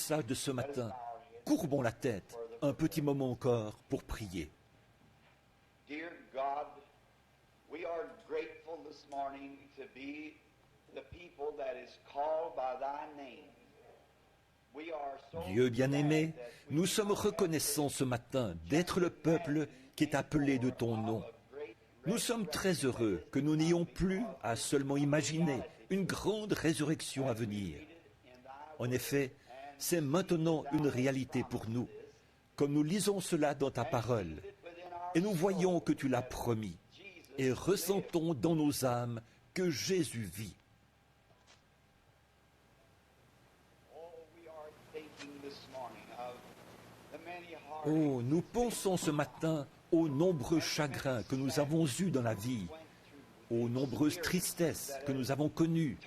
message de ce matin, courbons la tête un petit moment encore pour prier. Dear God, we are grateful this morning to be the people that is called by thy name. We are so Dieu bien-aimé, glad that we nous sommes reconnaissants ce matin d'être le peuple qui est appelé de ton nom. Nous sommes très heureux que nous n'ayons plus à seulement imaginer une grande résurrection à venir. En effet, c'est maintenant une réalité pour nous, comme nous lisons cela dans ta parole. Et nous voyons que tu l'as promis, et ressentons dans nos âmes que Jésus vit. Oh, nous pensons ce matin aux nombreux chagrins que nous avons eus dans la vie, aux nombreuses tristesses que nous avons connues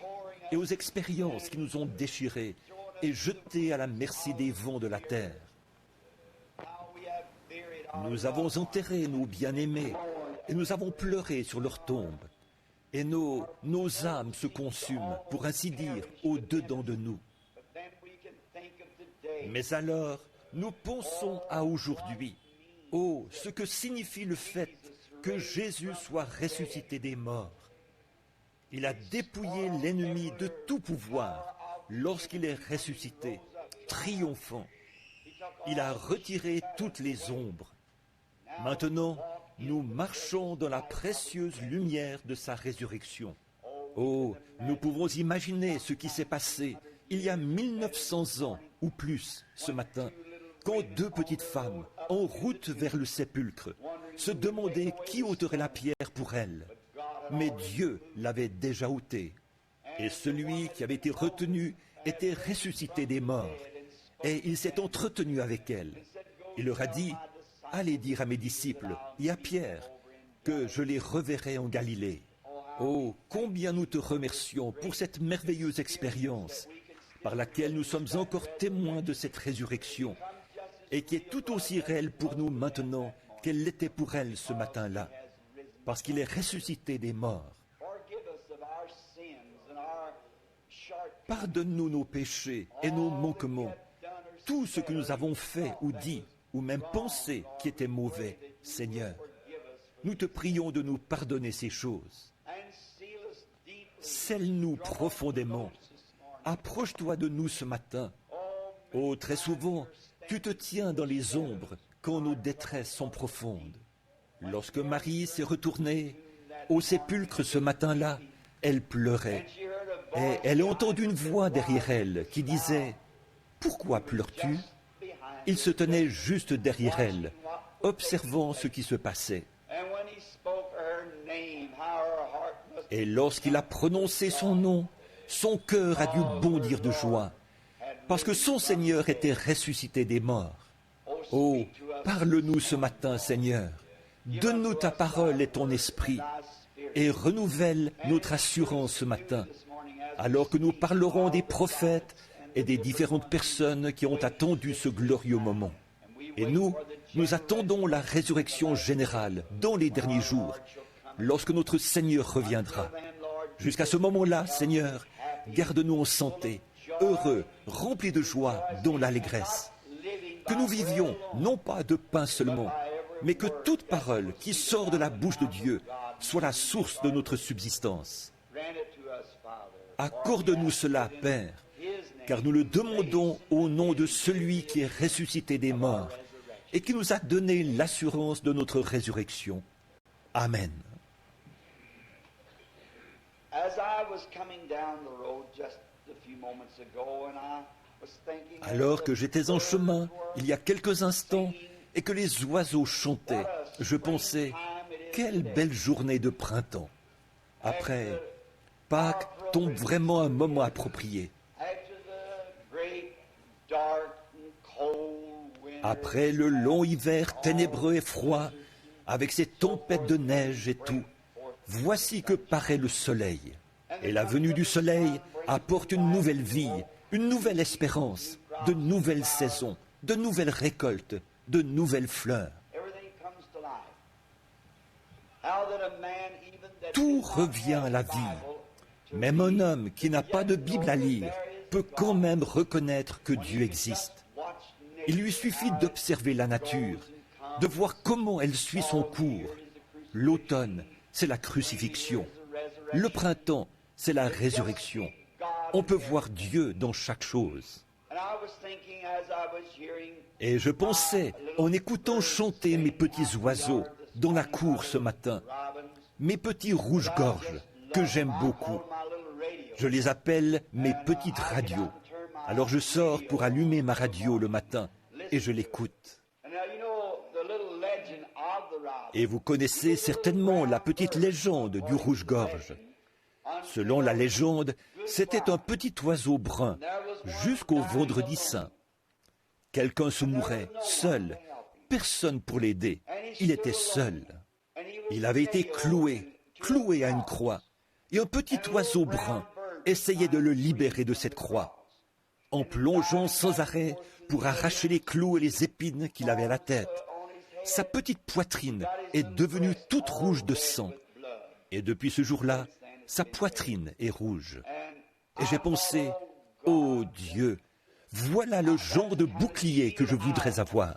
et aux expériences qui nous ont déchirés et jetés à la merci des vents de la terre. Nous avons enterré nos bien-aimés et nous avons pleuré sur leur tombe. Et nos âmes se consument, pour ainsi dire, au-dedans de nous. Mais alors, nous pensons à aujourd'hui. Oh, ce que signifie le fait que Jésus soit ressuscité des morts. Il a dépouillé l'ennemi de tout pouvoir lorsqu'il est ressuscité, triomphant. Il a retiré toutes les ombres. Maintenant, nous marchons dans la précieuse lumière de sa résurrection. Oh, nous pouvons imaginer ce qui s'est passé il y a 1900 ans ou plus ce matin, quand deux petites femmes, en route vers le sépulcre, se demandaient qui ôterait la pierre pour elles. Mais Dieu l'avait déjà ôté. Et celui qui avait été retenu était ressuscité des morts. Et il s'est entretenu avec elles. Il leur a dit, « Allez dire à mes disciples et à Pierre que je les reverrai en Galilée. » Oh, combien nous te remercions pour cette merveilleuse expérience par laquelle nous sommes encore témoins de cette résurrection et qui est tout aussi réelle pour nous maintenant qu'elle l'était pour elle ce matin-là, parce qu'il est ressuscité des morts. Pardonne-nous nos péchés et nos manquements, tout ce que nous avons fait ou dit, ou même pensé qui était mauvais, Seigneur. Nous te prions de nous pardonner ces choses. Scelle-nous profondément. Approche-toi de nous ce matin. Oh, très souvent, tu te tiens dans les ombres quand nos détresses sont profondes. Lorsque Marie s'est retournée au sépulcre ce matin-là, elle pleurait. Et elle a entendu une voix derrière elle qui disait « Pourquoi pleures-tu » Il se tenait juste derrière elle, observant ce qui se passait. Et lorsqu'il a prononcé son nom, son cœur a dû bondir de joie, parce que son Seigneur était ressuscité des morts. Oh, parle-nous ce matin, Seigneur. Donne-nous ta parole et ton esprit, et renouvelle notre assurance ce matin, alors que nous parlerons des prophètes et des différentes personnes qui ont attendu ce glorieux moment. Et nous attendons la résurrection générale dans les derniers jours, lorsque notre Seigneur reviendra. Jusqu'à ce moment-là, Seigneur, garde-nous en santé, heureux, remplis de joie dans l'allégresse. Que nous vivions, non pas de pain seulement, mais que toute parole qui sort de la bouche de Dieu soit la source de notre subsistance. Accorde-nous cela, Père, car nous le demandons au nom de celui qui est ressuscité des morts et qui nous a donné l'assurance de notre résurrection. Amen. Alors que j'étais en chemin, il y a quelques instants, et que les oiseaux chantaient, je pensais, quelle belle journée de printemps. Après, Pâques tombe vraiment un moment approprié. Après le long hiver ténébreux et froid, avec ses tempêtes de neige et tout, voici que paraît le soleil. Et la venue du soleil apporte une nouvelle vie, une nouvelle espérance, de nouvelles saisons, de nouvelles récoltes, de nouvelles fleurs. Tout revient à la vie. Même un homme qui n'a pas de Bible à lire peut quand même reconnaître que Dieu existe. Il lui suffit d'observer la nature, de voir comment elle suit son cours. L'automne, c'est la crucifixion. Le printemps, c'est la résurrection. On peut voir Dieu dans chaque chose. Et je pensais, en écoutant chanter mes petits oiseaux dans la cour ce matin, mes petits rouges-gorges, que j'aime beaucoup. Je les appelle mes petites radios. Alors je sors pour allumer ma radio le matin et je l'écoute. Et vous connaissez certainement la petite légende du rouge-gorge. Selon la légende, c'était un petit oiseau brun jusqu'au vendredi saint. Quelqu'un se mourait, seul, personne pour l'aider. Il était seul. Il avait été cloué à une croix. Et un petit oiseau brun essayait de le libérer de cette croix, en plongeant sans arrêt pour arracher les clous et les épines qu'il avait à la tête. Sa petite poitrine est devenue toute rouge de sang. Et depuis ce jour-là, sa poitrine est rouge. Et j'ai pensé, oh Dieu, voilà le genre de bouclier que je voudrais avoir.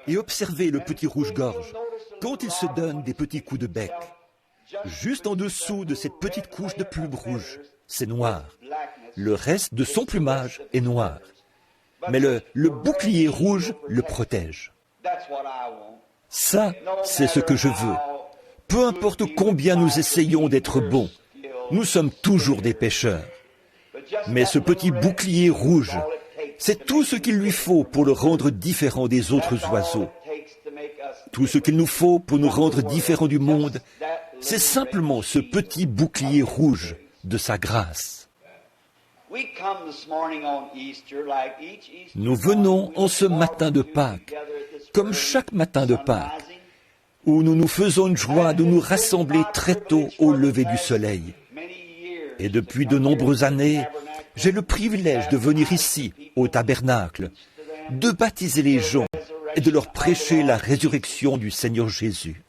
Et observez le petit rouge-gorge, quand il se donne des petits coups de bec. Juste en dessous de cette petite couche de plume rouge, c'est noir. Le reste de son plumage est noir. Mais le bouclier rouge le protège. Ça, c'est ce que je veux. Peu importe combien nous essayons d'être bons, nous sommes toujours des pécheurs. Mais ce petit bouclier rouge, c'est tout ce qu'il lui faut pour le rendre différent des autres oiseaux. Tout ce qu'il nous faut pour nous rendre différents du monde, c'est simplement ce petit bouclier rouge de sa grâce. Nous venons en ce matin de Pâques, comme chaque matin de Pâques, où nous nous faisons une joie de nous rassembler très tôt au lever du soleil. Et depuis de nombreuses années, j'ai le privilège de venir ici, au tabernacle, de baptiser les gens et de leur prêcher la résurrection du Seigneur Jésus.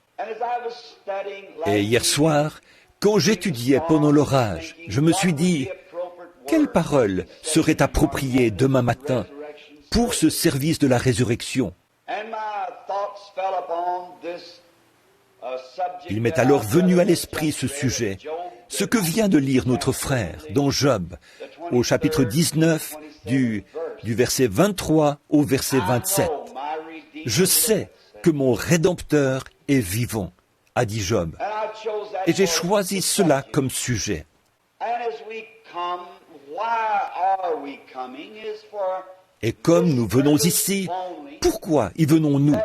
Et hier soir, quand j'étudiais pendant l'orage, je me suis dit, quelle parole serait appropriée demain matin pour ce service de la résurrection? Il m'est alors venu à l'esprit ce sujet, ce que vient de lire notre frère dans Job, au chapitre 19, du verset 23 au verset 27. Je sais que mon Rédempteur est vivant, a dit Job. Et j'ai choisi cela comme sujet. Et comme nous venons ici, pourquoi y venons-nous?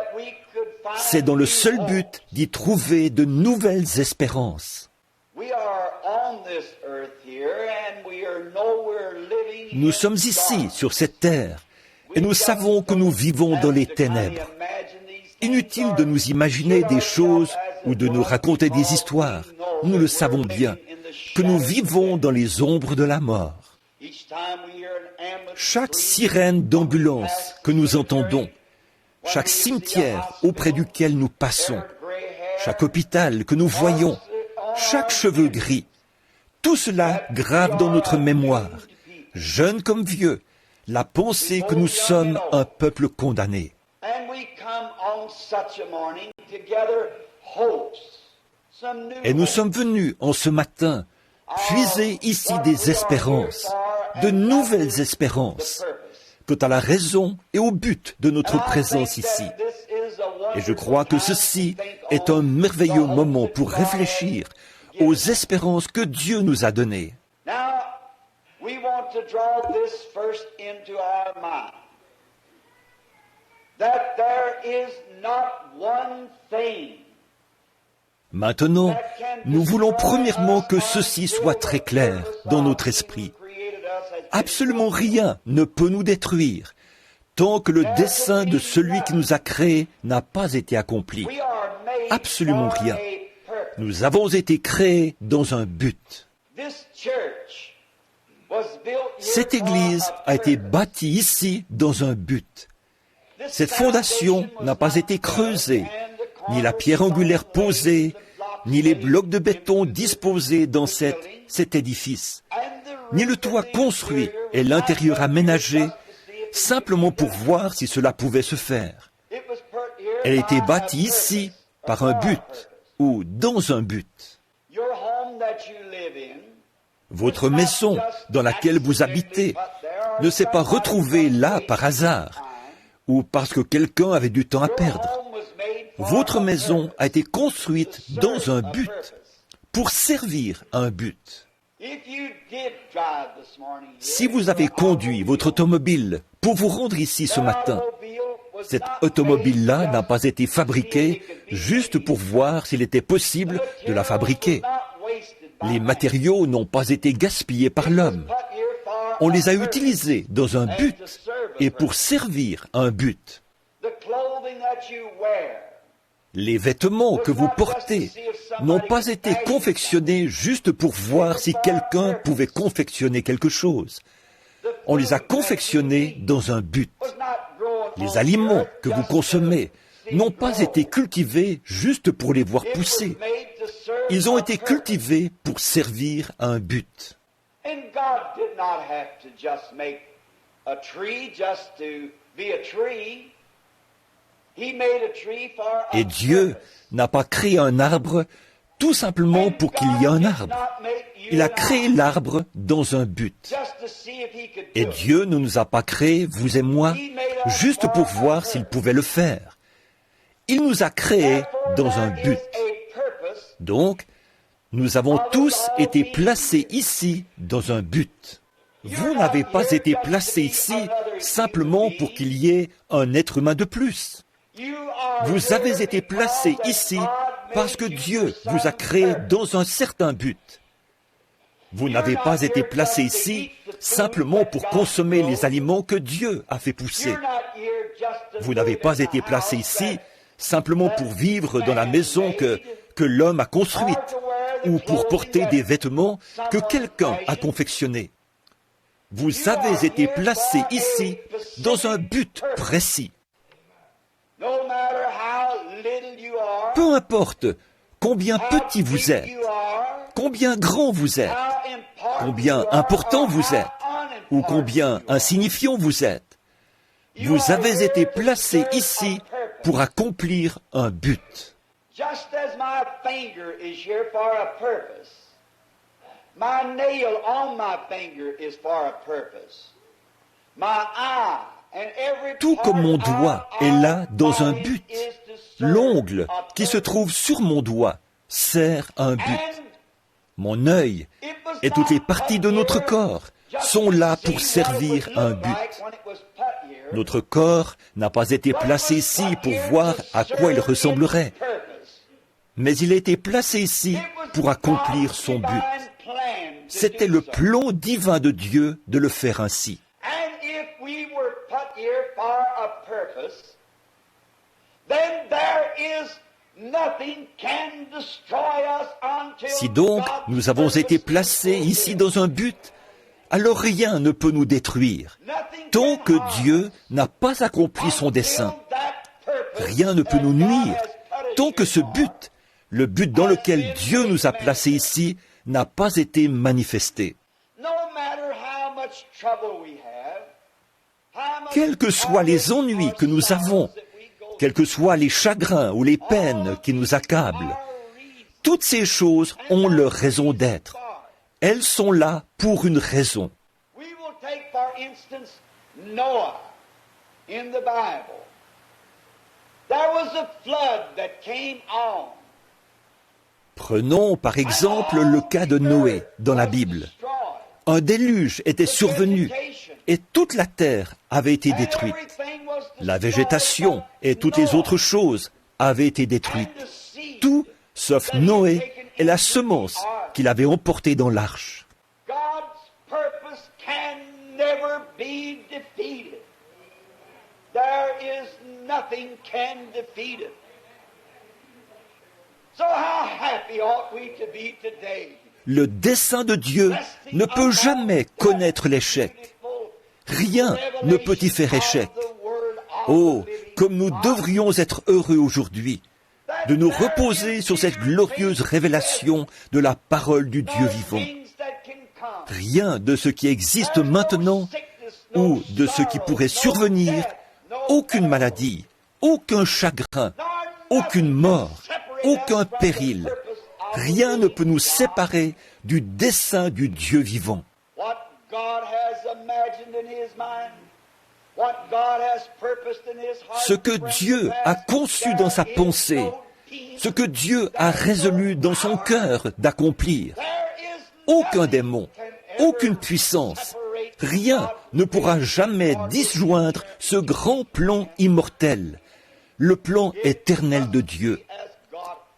C'est dans le seul but d'y trouver de nouvelles espérances. Nous sommes ici, sur cette terre, et nous savons que nous vivons dans les ténèbres. Inutile de nous imaginer des choses ou de nous raconter des histoires. Nous le savons bien, que nous vivons dans les ombres de la mort. Chaque sirène d'ambulance que nous entendons, chaque cimetière auprès duquel nous passons, chaque hôpital que nous voyons, chaque cheveu gris, tout cela grave dans notre mémoire, jeunes comme vieux, la pensée que nous sommes un peuple condamné. Et nous sommes venus en ce matin puiser ici des espérances, de nouvelles espérances, quant à la raison et au but de notre présence ici. Et je crois que ceci est un merveilleux moment pour réfléchir aux espérances que Dieu nous a données. Maintenant, nous voulons premièrement que ceci soit très clair dans notre esprit. Absolument rien ne peut nous détruire tant que le dessein de celui qui nous a créés n'a pas été accompli. Absolument rien. Nous avons été créés dans un but. Cette église a été bâtie ici dans un but. Cette fondation n'a pas été creusée, ni la pierre angulaire posée, ni les blocs de béton disposés dans cet édifice. ni le toit construit et l'intérieur aménagé, simplement pour voir si cela pouvait se faire. Elle était bâtie ici par un but ou dans un but. Votre maison dans laquelle vous habitez ne s'est pas retrouvée là par hasard ou parce que quelqu'un avait du temps à perdre. Votre maison a été construite dans un but, pour servir un but. Si vous avez conduit votre automobile pour vous rendre ici ce matin, cette automobile-là n'a pas été fabriquée juste pour voir s'il était possible de la fabriquer. Les matériaux n'ont pas été gaspillés par l'homme. On les a utilisés dans un but et pour servir un but. Les vêtements que vous portez n'ont pas été confectionnés juste pour voir si quelqu'un pouvait confectionner quelque chose. On les a confectionnés dans un but. Les aliments que vous consommez n'ont pas été cultivés juste pour les voir pousser. Ils ont été cultivés pour servir un but. Et Dieu n'a pas créé un arbre tout simplement pour qu'il y ait un arbre. Il a créé l'arbre dans un but. Et Dieu ne nous a pas créés, vous et moi, juste pour voir s'il pouvait le faire. Il nous a créés dans un but. Donc, nous avons tous été placés ici dans un but. Vous n'avez pas été placés ici simplement pour qu'il y ait un être humain de plus. Vous avez été placés ici parce que Dieu vous a créé dans un certain but. Vous n'avez pas été placés ici simplement pour consommer les aliments que Dieu a fait pousser. Vous n'avez pas été placés ici simplement pour vivre dans la maison que l'homme a construite ou pour porter des vêtements que quelqu'un a confectionnés. Vous avez été placés ici dans un but précis. Peu importe combien petit vous êtes, combien grand vous êtes, combien important vous êtes, ou combien insignifiant vous êtes, vous avez été placés ici pour accomplir un but. Just as my finger is here for a purpose, my nail on my finger is for a purpose. My eye and every Tout comme mon part doigt of est our là dans un body but. is to serve L'ongle a qui se purpose. trouve sur mon doigt sert un but. And Mon œil it was et toutes les not parties de put notre here corps just sont to là see pour what it servir would un look but. like when it was put here, Notre corps n'a pas été but it placé was ici put pour here voir to à quoi il serve ressemblerait, its purpose. mais il a été placé ici It was pour accomplir God's son but. divine plan to C'était do le so. plan divin de Dieu de le faire ainsi. And if we were put here for a purpose, then there is nothing can destroy us until Si donc God's nous avons été purpose placés is ici fulfilled. dans un but, alors rien ne peut nous détruire, Nothing tant can que harm Dieu us n'a pas accompli son until dessein. that purpose Rien ne peut that nous God nuire, has put us tant que here ce for but, le but dans lequel Dieu nous a placés ici, n'a pas été manifesté. No matter how much trouble we have, how much Quels que soient les ennuis que nous avons, quels que soient les chagrins ou les peines qui nous accablent, toutes ces choses ont leur raison d'être. Elles sont là pour une raison. We will take, for instance, Noah in the Bible. There was a flood that came on. Prenons par exemple le cas de Noé dans la Bible. Un déluge était survenu et toute la terre avait été détruite. La végétation et toutes les autres choses avaient été détruites. Tout sauf Noé et la semence qu'il avait emportée dans l'arche. God's purpose can never be defeated. There is nothing can defeat it. So how happy ought we to be today? Le dessein de Dieu ne peut jamais connaître l'échec. Rien ne peut y faire échec. Oh, comme nous devrions être heureux aujourd'hui de nous reposer sur cette glorieuse révélation de la parole du Dieu vivant. rien de ce qui existe maintenant ou de ce qui pourrait survenir, aucune maladie, aucun chagrin, aucune mort, aucun péril, rien ne peut nous séparer du dessein du Dieu vivant. Ce que Dieu a conçu dans sa pensée, ce que Dieu a résolu dans son cœur d'accomplir, aucun démon, aucune puissance, rien ne pourra jamais disjoindre ce grand plan immortel, le plan éternel de Dieu.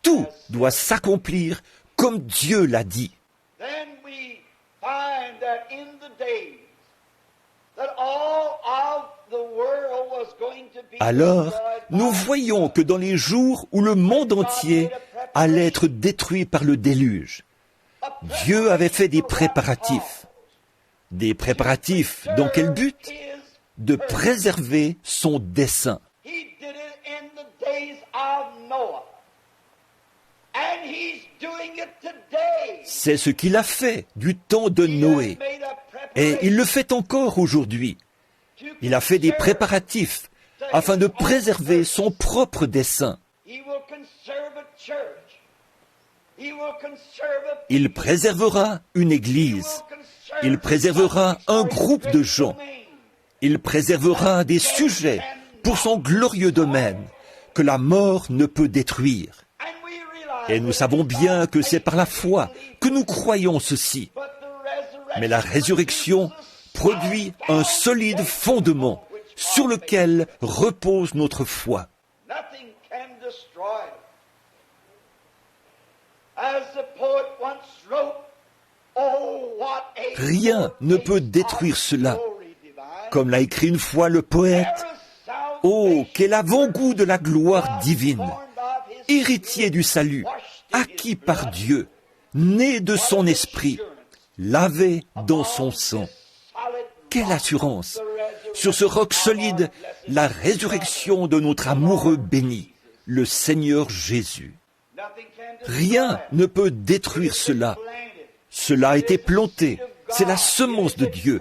Tout doit s'accomplir comme Dieu l'a dit. Alors, nous voyons que dans les jours où le monde entier allait être détruit par le déluge, Dieu avait fait des préparatifs. Des préparatifs dans quel but? De préserver son dessein. C'est ce qu'il a fait du temps de Noé. Et il le fait encore aujourd'hui. Il a fait des préparatifs afin de préserver son propre dessein. Il préservera une église. Il préservera un groupe de gens. Il préservera des sujets pour son glorieux domaine que la mort ne peut détruire. Et nous savons bien que c'est par la foi que nous croyons ceci. Mais la résurrection produit un solide fondement sur lequel repose notre foi. Rien ne peut détruire cela. Comme l'a écrit une fois le poète, « Oh, quel avant-goût de la gloire divine, héritier du salut, acquis par Dieu, né de son esprit, lavé dans son sang. » Quelle assurance! Sur ce roc solide, la résurrection de notre amoureux béni, le Seigneur Jésus. Rien ne peut détruire cela. Cela a été planté. C'est la semence de Dieu.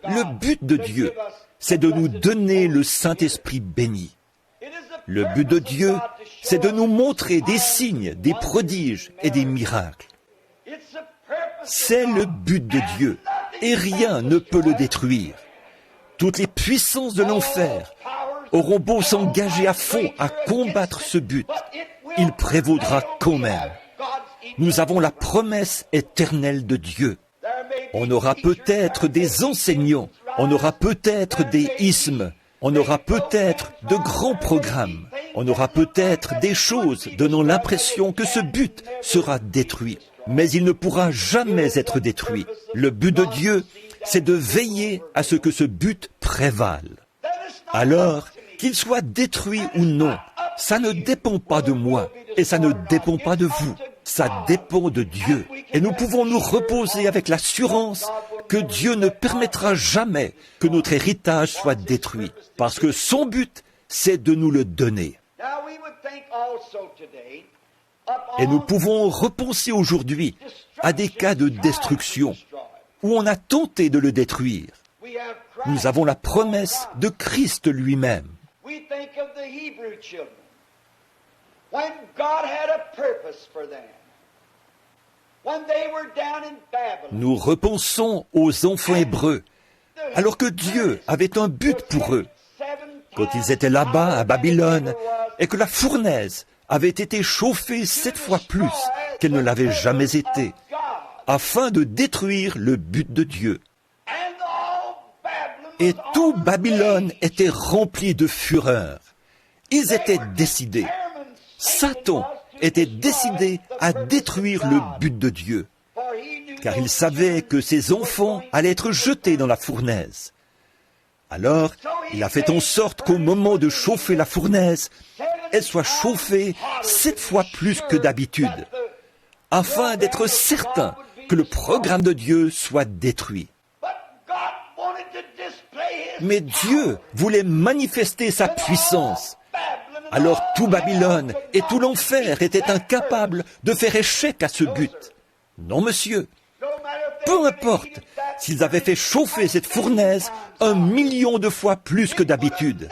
Le but de Dieu, c'est de nous donner le Saint-Esprit béni. Le but de Dieu, c'est de nous montrer des signes, des prodiges et des miracles. C'est le but de Dieu, et rien ne peut le détruire. Toutes les puissances de l'enfer auront beau s'engager à fond à combattre ce but, il prévaudra quand même. Nous avons la promesse éternelle de Dieu. On aura peut-être des enseignants, on aura peut-être des ismes, on aura peut-être de grands programmes, on aura peut-être des choses donnant l'impression que ce but sera détruit. Mais il ne pourra jamais être détruit. Le but de Dieu, c'est de veiller à ce que ce but prévale. Alors, qu'il soit détruit ou non, ça ne dépend pas de moi et ça ne dépend pas de vous. Ça dépend de Dieu. Et nous pouvons nous reposer avec l'assurance que Dieu ne permettra jamais que notre héritage soit détruit. Parce que son but, c'est de nous le donner. Et nous pouvons repenser aujourd'hui à des cas de destruction où on a tenté de le détruire. Nous avons la promesse de Christ lui-même. Nous repensons aux enfants hébreux, alors que Dieu avait un but pour eux. Quand ils étaient là-bas à Babylone et que la fournaise avait été chauffée 7 fois plus qu'elle ne l'avait jamais été, afin de détruire le but de Dieu. Et tout Babylone était rempli de fureur. Ils étaient décidés. Satan était décidé à détruire le but de Dieu, car il savait que ses enfants allaient être jetés dans la fournaise. Alors, il a fait en sorte qu'au moment de chauffer la fournaise, elle soit chauffée 7 fois plus que d'habitude, afin d'être certain que le programme de Dieu soit détruit. Mais Dieu voulait manifester sa puissance. Alors tout Babylone et tout l'enfer étaient incapables de faire échec à ce but. Non, monsieur. peu importe s'ils avaient fait chauffer cette fournaise 1 million de fois plus que d'habitude,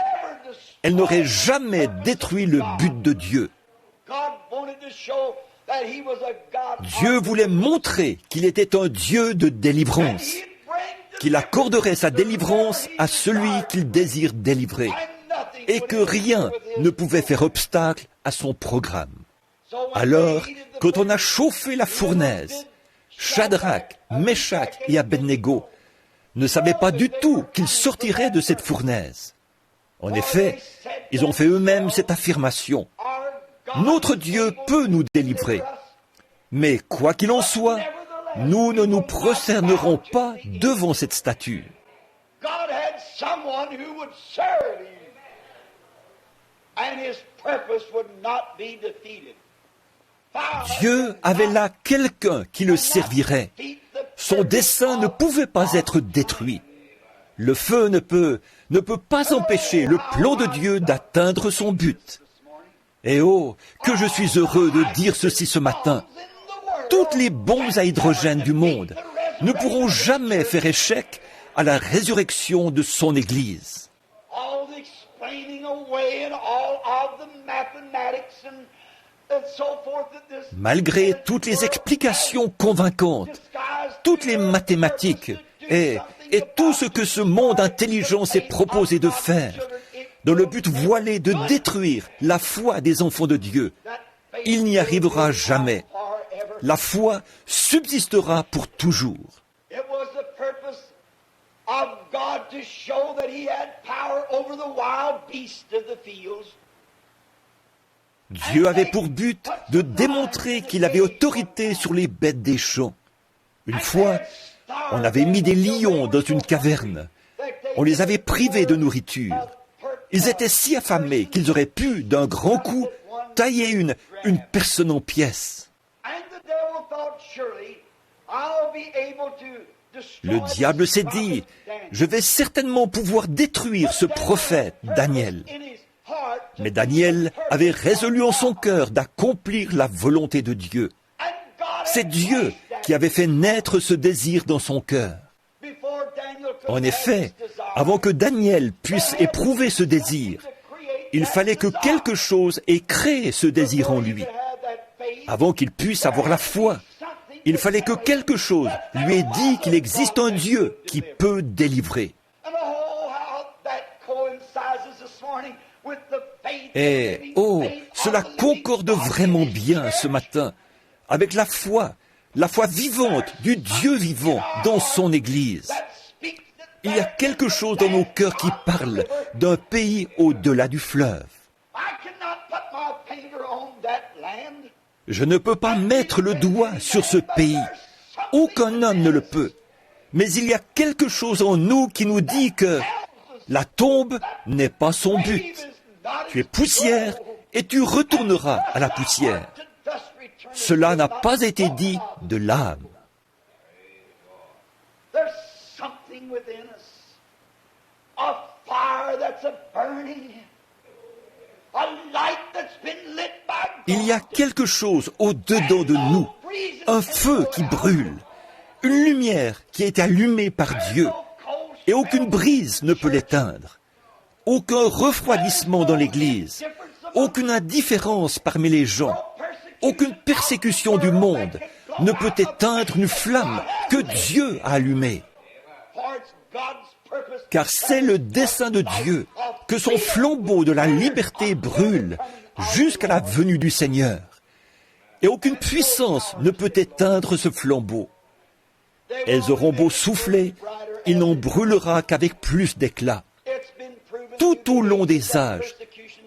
elle n'aurait jamais détruit le but de Dieu. Dieu voulait montrer qu'il était un Dieu de délivrance, qu'il accorderait sa délivrance à celui qu'il désire délivrer, et que rien ne pouvait faire obstacle à son programme. Alors, quand on a chauffé la fournaise, Shadrach, Meshach et Abednego ne savaient pas du tout qu'ils sortiraient de cette fournaise. En effet, ils ont fait eux-mêmes cette affirmation. Notre Dieu peut nous délivrer. Mais quoi qu'il en soit, nous ne nous prosternerons pas devant cette statue. Dieu avait là quelqu'un qui le servirait. Son dessein ne pouvait pas être détruit. Le feu ne peut pas empêcher le plan de Dieu d'atteindre son but. Et oh, que je suis heureux de dire ceci ce matin. Toutes les bombes à hydrogène du monde ne pourront jamais faire échec à la résurrection de son Église. Malgré toutes les explications convaincantes, toutes les mathématiques et tout ce que ce monde intelligent s'est proposé de faire, dans le but voilé de détruire la foi des enfants de Dieu, il n'y arrivera jamais. La foi subsistera pour toujours. Dieu avait pour but de démontrer qu'il avait autorité sur les bêtes des champs. Une fois, on avait mis des lions dans une caverne. On les avait privés de nourriture. Ils étaient si affamés qu'ils auraient pu, d'un grand coup, tailler une personne en pièces. Le diable s'est dit, je vais certainement pouvoir détruire ce prophète, Daniel. Mais Daniel avait résolu en son cœur d'accomplir la volonté de Dieu. C'est Dieu qui avait fait naître ce désir dans son cœur. En effet, avant que Daniel puisse éprouver ce désir, il fallait que quelque chose ait créé ce désir en lui. Avant qu'il puisse avoir la foi, il fallait que quelque chose lui ait dit qu'il existe un Dieu qui peut délivrer. Et, oh, cela concorde vraiment bien ce matin avec la foi vivante du Dieu vivant dans son Église. Il y a quelque chose dans nos cœurs qui parle d'un pays au-delà du fleuve. Je ne peux pas mettre le doigt sur ce pays. Aucun homme ne le peut. Mais il y a quelque chose en nous qui nous dit que la tombe n'est pas son but. Tu es poussière et tu retourneras à la poussière. Cela n'a pas été dit de l'âme. Il y a quelque chose au-dedans de nous, un feu qui brûle, une lumière qui a été allumée par Dieu, et aucune brise ne peut l'éteindre, aucun refroidissement dans l'Église, aucune indifférence parmi les gens, aucune persécution du monde ne peut éteindre une flamme que Dieu a allumée. Car c'est le dessein de Dieu que son flambeau de la liberté brûle jusqu'à la venue du Seigneur. Et aucune puissance ne peut éteindre ce flambeau. Elles auront beau souffler, il n'en brûlera qu'avec plus d'éclat. Tout au long des âges,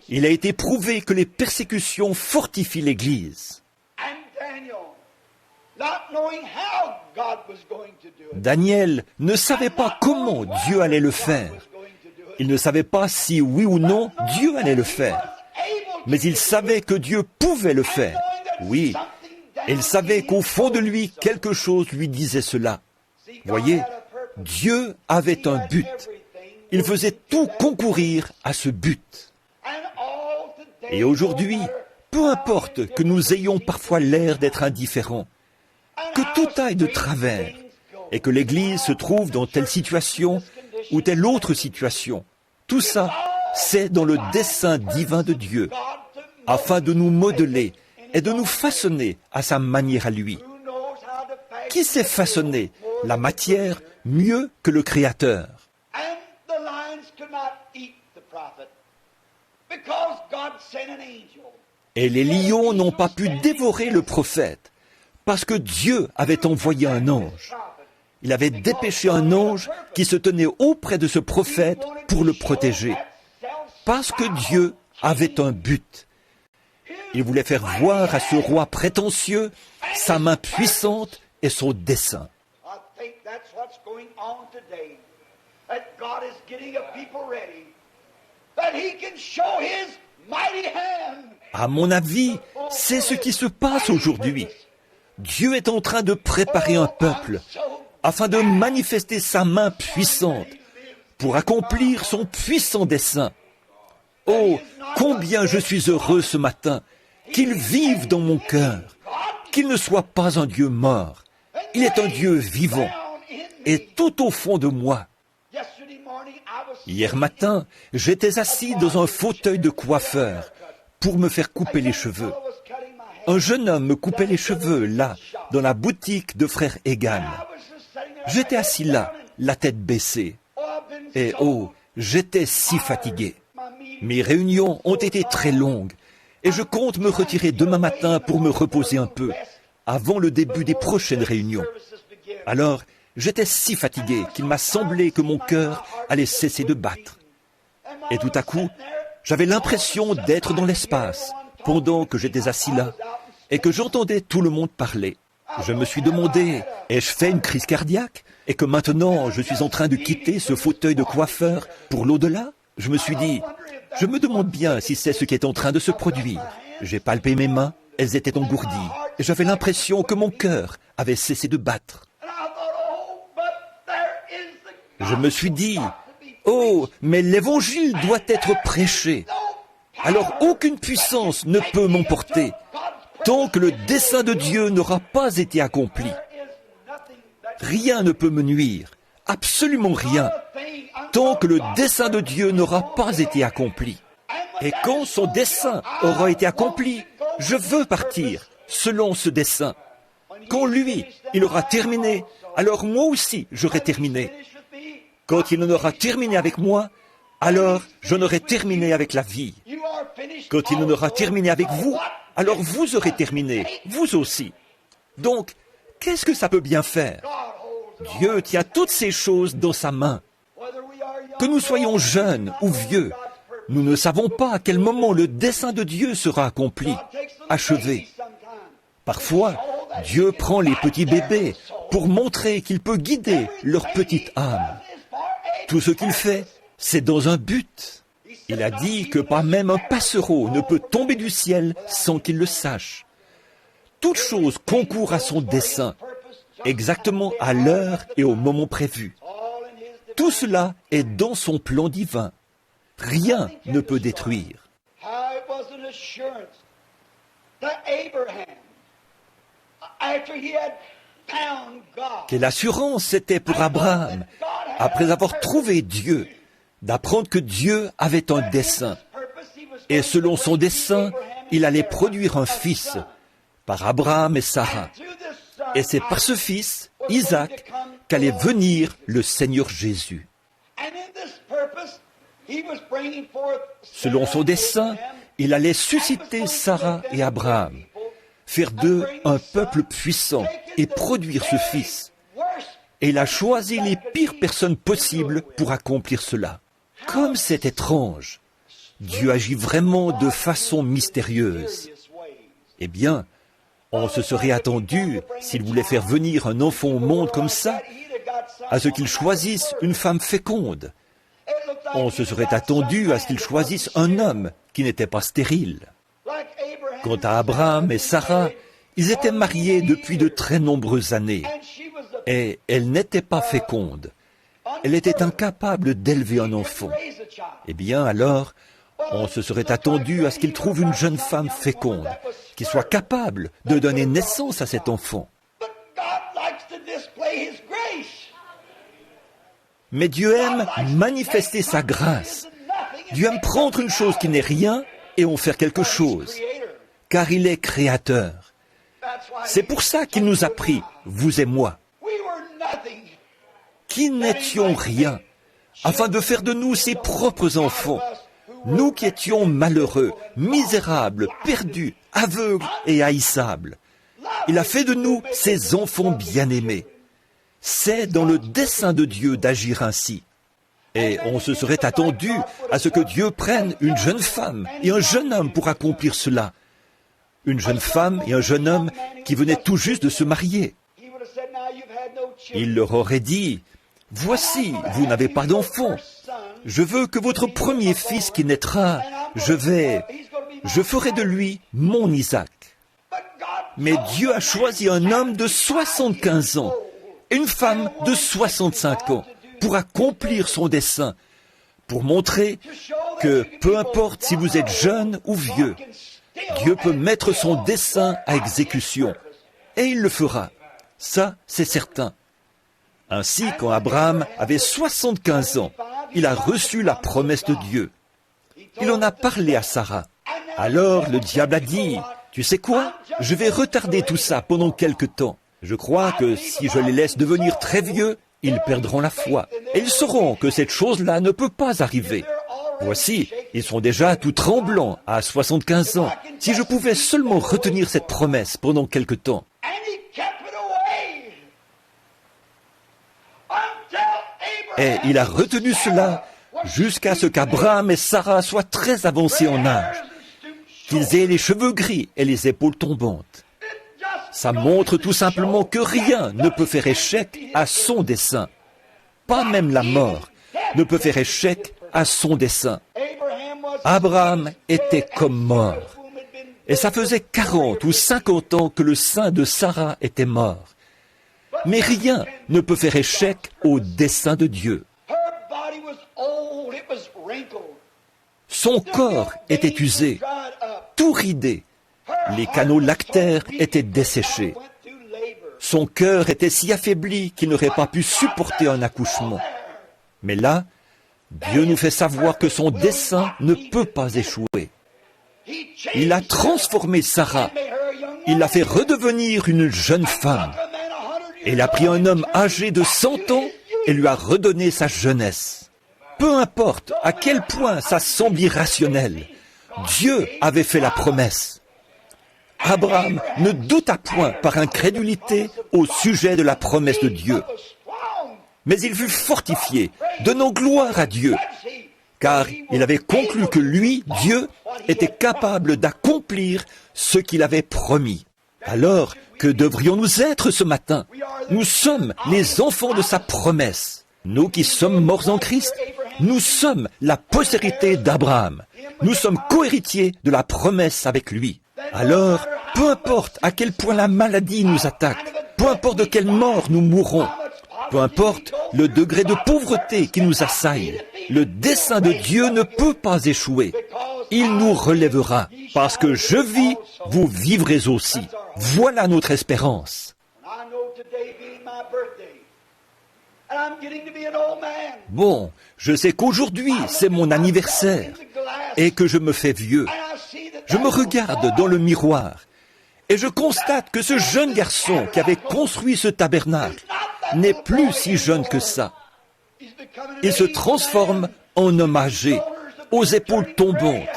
il a été prouvé que les persécutions fortifient l'Église. Daniel ne savait pas comment Dieu allait le faire. Il ne savait pas si oui ou non Dieu allait le faire. Mais il savait que Dieu pouvait le faire. Oui. Et il savait qu'au fond de lui, quelque chose lui disait cela. Voyez, Dieu avait un but. Il faisait tout concourir à ce but. Et aujourd'hui, peu importe que nous ayons parfois l'air d'être indifférents, que tout aille de travers, et que l'Église se trouve dans telle situation ou telle autre situation. Tout ça, c'est dans le dessein divin de Dieu, afin de nous modeler et de nous façonner à sa manière à lui. Qui sait façonner la matière mieux que le Créateur? Et les lions n'ont pas pu dévorer le prophète, parce que Dieu avait envoyé un ange. Il avait dépêché un ange qui se tenait auprès de ce prophète pour le protéger, parce que Dieu avait un but. Il voulait faire voir à ce roi prétentieux sa main puissante et son dessein. À mon avis, c'est ce qui se passe aujourd'hui. Dieu est en train de préparer un peuple afin de manifester sa main puissante pour accomplir son puissant dessein. Oh, combien je suis heureux ce matin qu'il vive dans mon cœur, qu'il ne soit pas un Dieu mort. Il est un Dieu vivant et tout au fond de moi. Hier matin, j'étais assis dans un fauteuil de coiffeur pour me faire couper les cheveux. Un jeune homme me coupait les cheveux, là, dans la boutique de frère Egan. J'étais assis là, la tête baissée. Et oh, j'étais si fatigué. Mes réunions ont été très longues et je compte me retirer demain matin pour me reposer un peu, avant le début des prochaines réunions. Alors, j'étais si fatigué qu'il m'a semblé que mon cœur allait cesser de battre. Et tout à coup, j'avais l'impression d'être dans l'espace, pendant que j'étais assis là, et que j'entendais tout le monde parler. Je me suis demandé, ai-je fait une crise cardiaque, et que maintenant je suis en train de quitter ce fauteuil de coiffeur pour l'au-delà? Je me suis dit, je me demande bien si c'est ce qui est en train de se produire. J'ai palpé mes mains, elles étaient engourdies, et j'avais l'impression que mon cœur avait cessé de battre. Je me suis dit, oh, mais l'évangile doit être prêché. Alors aucune puissance ne peut m'emporter tant que le dessein de Dieu n'aura pas été accompli. Rien ne peut me nuire, absolument rien, tant que le dessein de Dieu n'aura pas été accompli. Et quand son dessein aura été accompli, je veux partir selon ce dessein. Quand lui, il aura terminé, alors moi aussi j'aurai terminé. Quand il en aura terminé avec moi, alors j'en aurai terminé avec la vie. Quand il en aura terminé avec vous, alors vous aurez terminé, vous aussi. Donc, qu'est-ce que ça peut bien faire? Dieu tient toutes ces choses dans sa main. Que nous soyons jeunes ou vieux, nous ne savons pas à quel moment le dessein de Dieu sera accompli, achevé. Parfois, Dieu prend les petits bébés pour montrer qu'il peut guider leur petite âme. Tout ce qu'il fait, c'est dans un but. Il a dit que pas même un passereau ne peut tomber du ciel sans qu'il le sache. Toute chose concourt à son dessein, exactement à l'heure et au moment prévu. Tout cela est dans son plan divin. Rien ne peut détruire. Quelle assurance c'était pour Abraham, après avoir trouvé Dieu, d'apprendre que Dieu avait un dessein. Et selon son dessein, il allait produire un fils, par Abraham et Sarah. Et c'est par ce fils, Isaac, qu'allait venir le Seigneur Jésus. Selon son dessein, il allait susciter Sarah et Abraham, faire d'eux un peuple puissant et produire ce fils. Et il a choisi les pires personnes possibles pour accomplir cela. Comme c'est étrange, Dieu agit vraiment de façon mystérieuse. Eh bien, on se serait attendu, s'il voulait faire venir un enfant au monde comme ça, à ce qu'il choisisse une femme féconde. On se serait attendu à ce qu'il choisisse un homme qui n'était pas stérile. Quant à Abraham et Sarah, ils étaient mariés depuis de très nombreuses années. Et elle n'était pas féconde. Elle était incapable d'élever un enfant. Eh bien, alors, on se serait attendu à ce qu'il trouve une jeune femme féconde, qui soit capable de donner naissance à cet enfant. Mais Dieu aime manifester sa grâce. Dieu aime prendre une chose qui n'est rien et en faire quelque chose, car il est créateur. C'est pour ça qu'il nous a pris, vous et moi, qui n'étions rien, afin de faire de nous ses propres enfants, nous qui étions malheureux, misérables, perdus, aveugles et haïssables. Il a fait de nous ses enfants bien-aimés. C'est dans le dessein de Dieu d'agir ainsi. Et on se serait attendu à ce que Dieu prenne une jeune femme et un jeune homme pour accomplir cela. Une jeune femme et un jeune homme qui venaient tout juste de se marier. Il leur aurait dit, « Voici, vous n'avez pas d'enfant. Je veux que votre premier fils qui naîtra, je ferai de lui mon Isaac. » Mais Dieu a choisi un homme de 75 ans et une femme de 65 ans pour accomplir son dessein, pour montrer que peu importe si vous êtes jeune ou vieux, Dieu peut mettre son dessein à exécution. Et il le fera. Ça, c'est certain. Ainsi, quand Abraham avait 75 ans, il a reçu la promesse de Dieu. Il en a parlé à Sarah. Alors le diable a dit, « Tu sais quoi? Je vais retarder tout ça pendant quelque temps. Je crois que si je les laisse devenir très vieux, ils perdront la foi. Et ils sauront que cette chose-là ne peut pas arriver. Voici, ils sont déjà tout tremblants à 75 ans. Si je pouvais seulement retenir cette promesse pendant quelque temps. » Et il a retenu cela jusqu'à ce qu'Abraham et Sarah soient très avancés en âge, qu'ils aient les cheveux gris et les épaules tombantes. Ça montre tout simplement que rien ne peut faire échec à son dessein. Pas même la mort ne peut faire échec à son dessein. Abraham était comme mort. Et ça faisait 40 ou 50 ans que le sein de Sarah était mort. Mais rien ne peut faire échec au dessein de Dieu. Son corps était usé, tout ridé. Les canaux lactaires étaient desséchés. Son cœur était si affaibli qu'il n'aurait pas pu supporter un accouchement. Mais là, Dieu nous fait savoir que son dessein ne peut pas échouer. Il a transformé Sarah. Il l'a fait redevenir une jeune femme. Il a pris un homme âgé de 100 ans et lui a redonné sa jeunesse. Peu importe à quel point ça semble irrationnel, Dieu avait fait la promesse. Abraham ne douta point par incrédulité au sujet de la promesse de Dieu. Mais il fut fortifié, donnant gloire à Dieu, car il avait conclu que lui, Dieu, était capable d'accomplir ce qu'il avait promis. Alors, que devrions-nous être ce matin? Nous sommes les enfants de sa promesse. Nous qui sommes morts en Christ, nous sommes la postérité d'Abraham. Nous sommes co-héritiers de la promesse avec lui. Alors, peu importe à quel point la maladie nous attaque, peu importe de quelle mort nous mourrons, peu importe le degré de pauvreté qui nous assaille, le dessein de Dieu ne peut pas échouer. Il nous relèvera. Parce que je vis, vous vivrez aussi. Voilà notre espérance. Bon, je sais qu'aujourd'hui, c'est mon anniversaire et que je me fais vieux. Je me regarde dans le miroir et je constate que ce jeune garçon qui avait construit ce tabernacle n'est plus si jeune que ça. Il se transforme en homme âgé, aux épaules tombantes,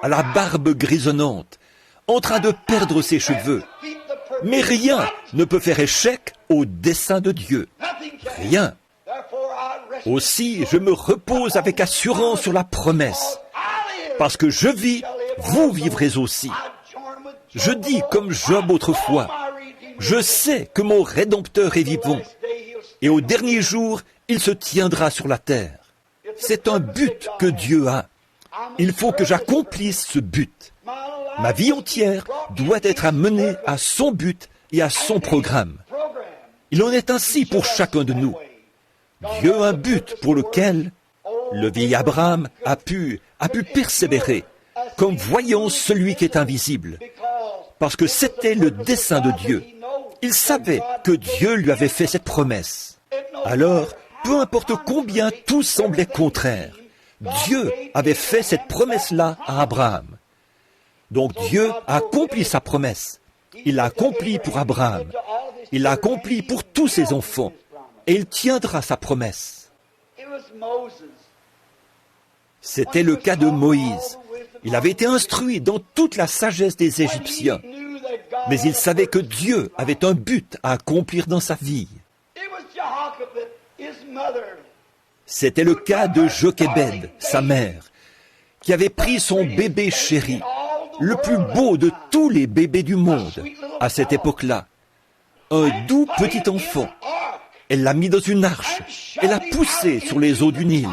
à la barbe grisonnante, en train de perdre ses cheveux. Mais rien ne peut faire échec au dessein de Dieu. Rien. Aussi, je me repose avec assurance sur la promesse. Parce que je vis, vous vivrez aussi. Je dis comme Job autrefois, je sais que mon Rédempteur est vivant. Et au dernier jour, il se tiendra sur la terre. C'est un but que Dieu a. Il faut que j'accomplisse ce but. Ma vie entière doit être amenée à son but et à son programme. Il en est ainsi pour chacun de nous. Dieu a un but pour lequel le vieil Abraham a pu persévérer, comme voyant celui qui est invisible, parce que c'était le dessein de Dieu. Il savait que Dieu lui avait fait cette promesse. Alors, peu importe combien tout semblait contraire, Dieu avait fait cette promesse-là à Abraham. Donc Dieu a accompli sa promesse. Il l'a accompli pour Abraham. Il l'a accompli pour tous ses enfants. Et il tiendra sa promesse. C'était le cas de Moïse. Il avait été instruit dans toute la sagesse des Égyptiens. Mais il savait que Dieu avait un but à accomplir dans sa vie. C'était le cas de Jochébed, sa mère, qui avait pris son bébé chéri, le plus beau de tous les bébés du monde, à cette époque-là, un doux petit enfant. Elle l'a mis dans une arche et l'a poussé sur les eaux du Nil,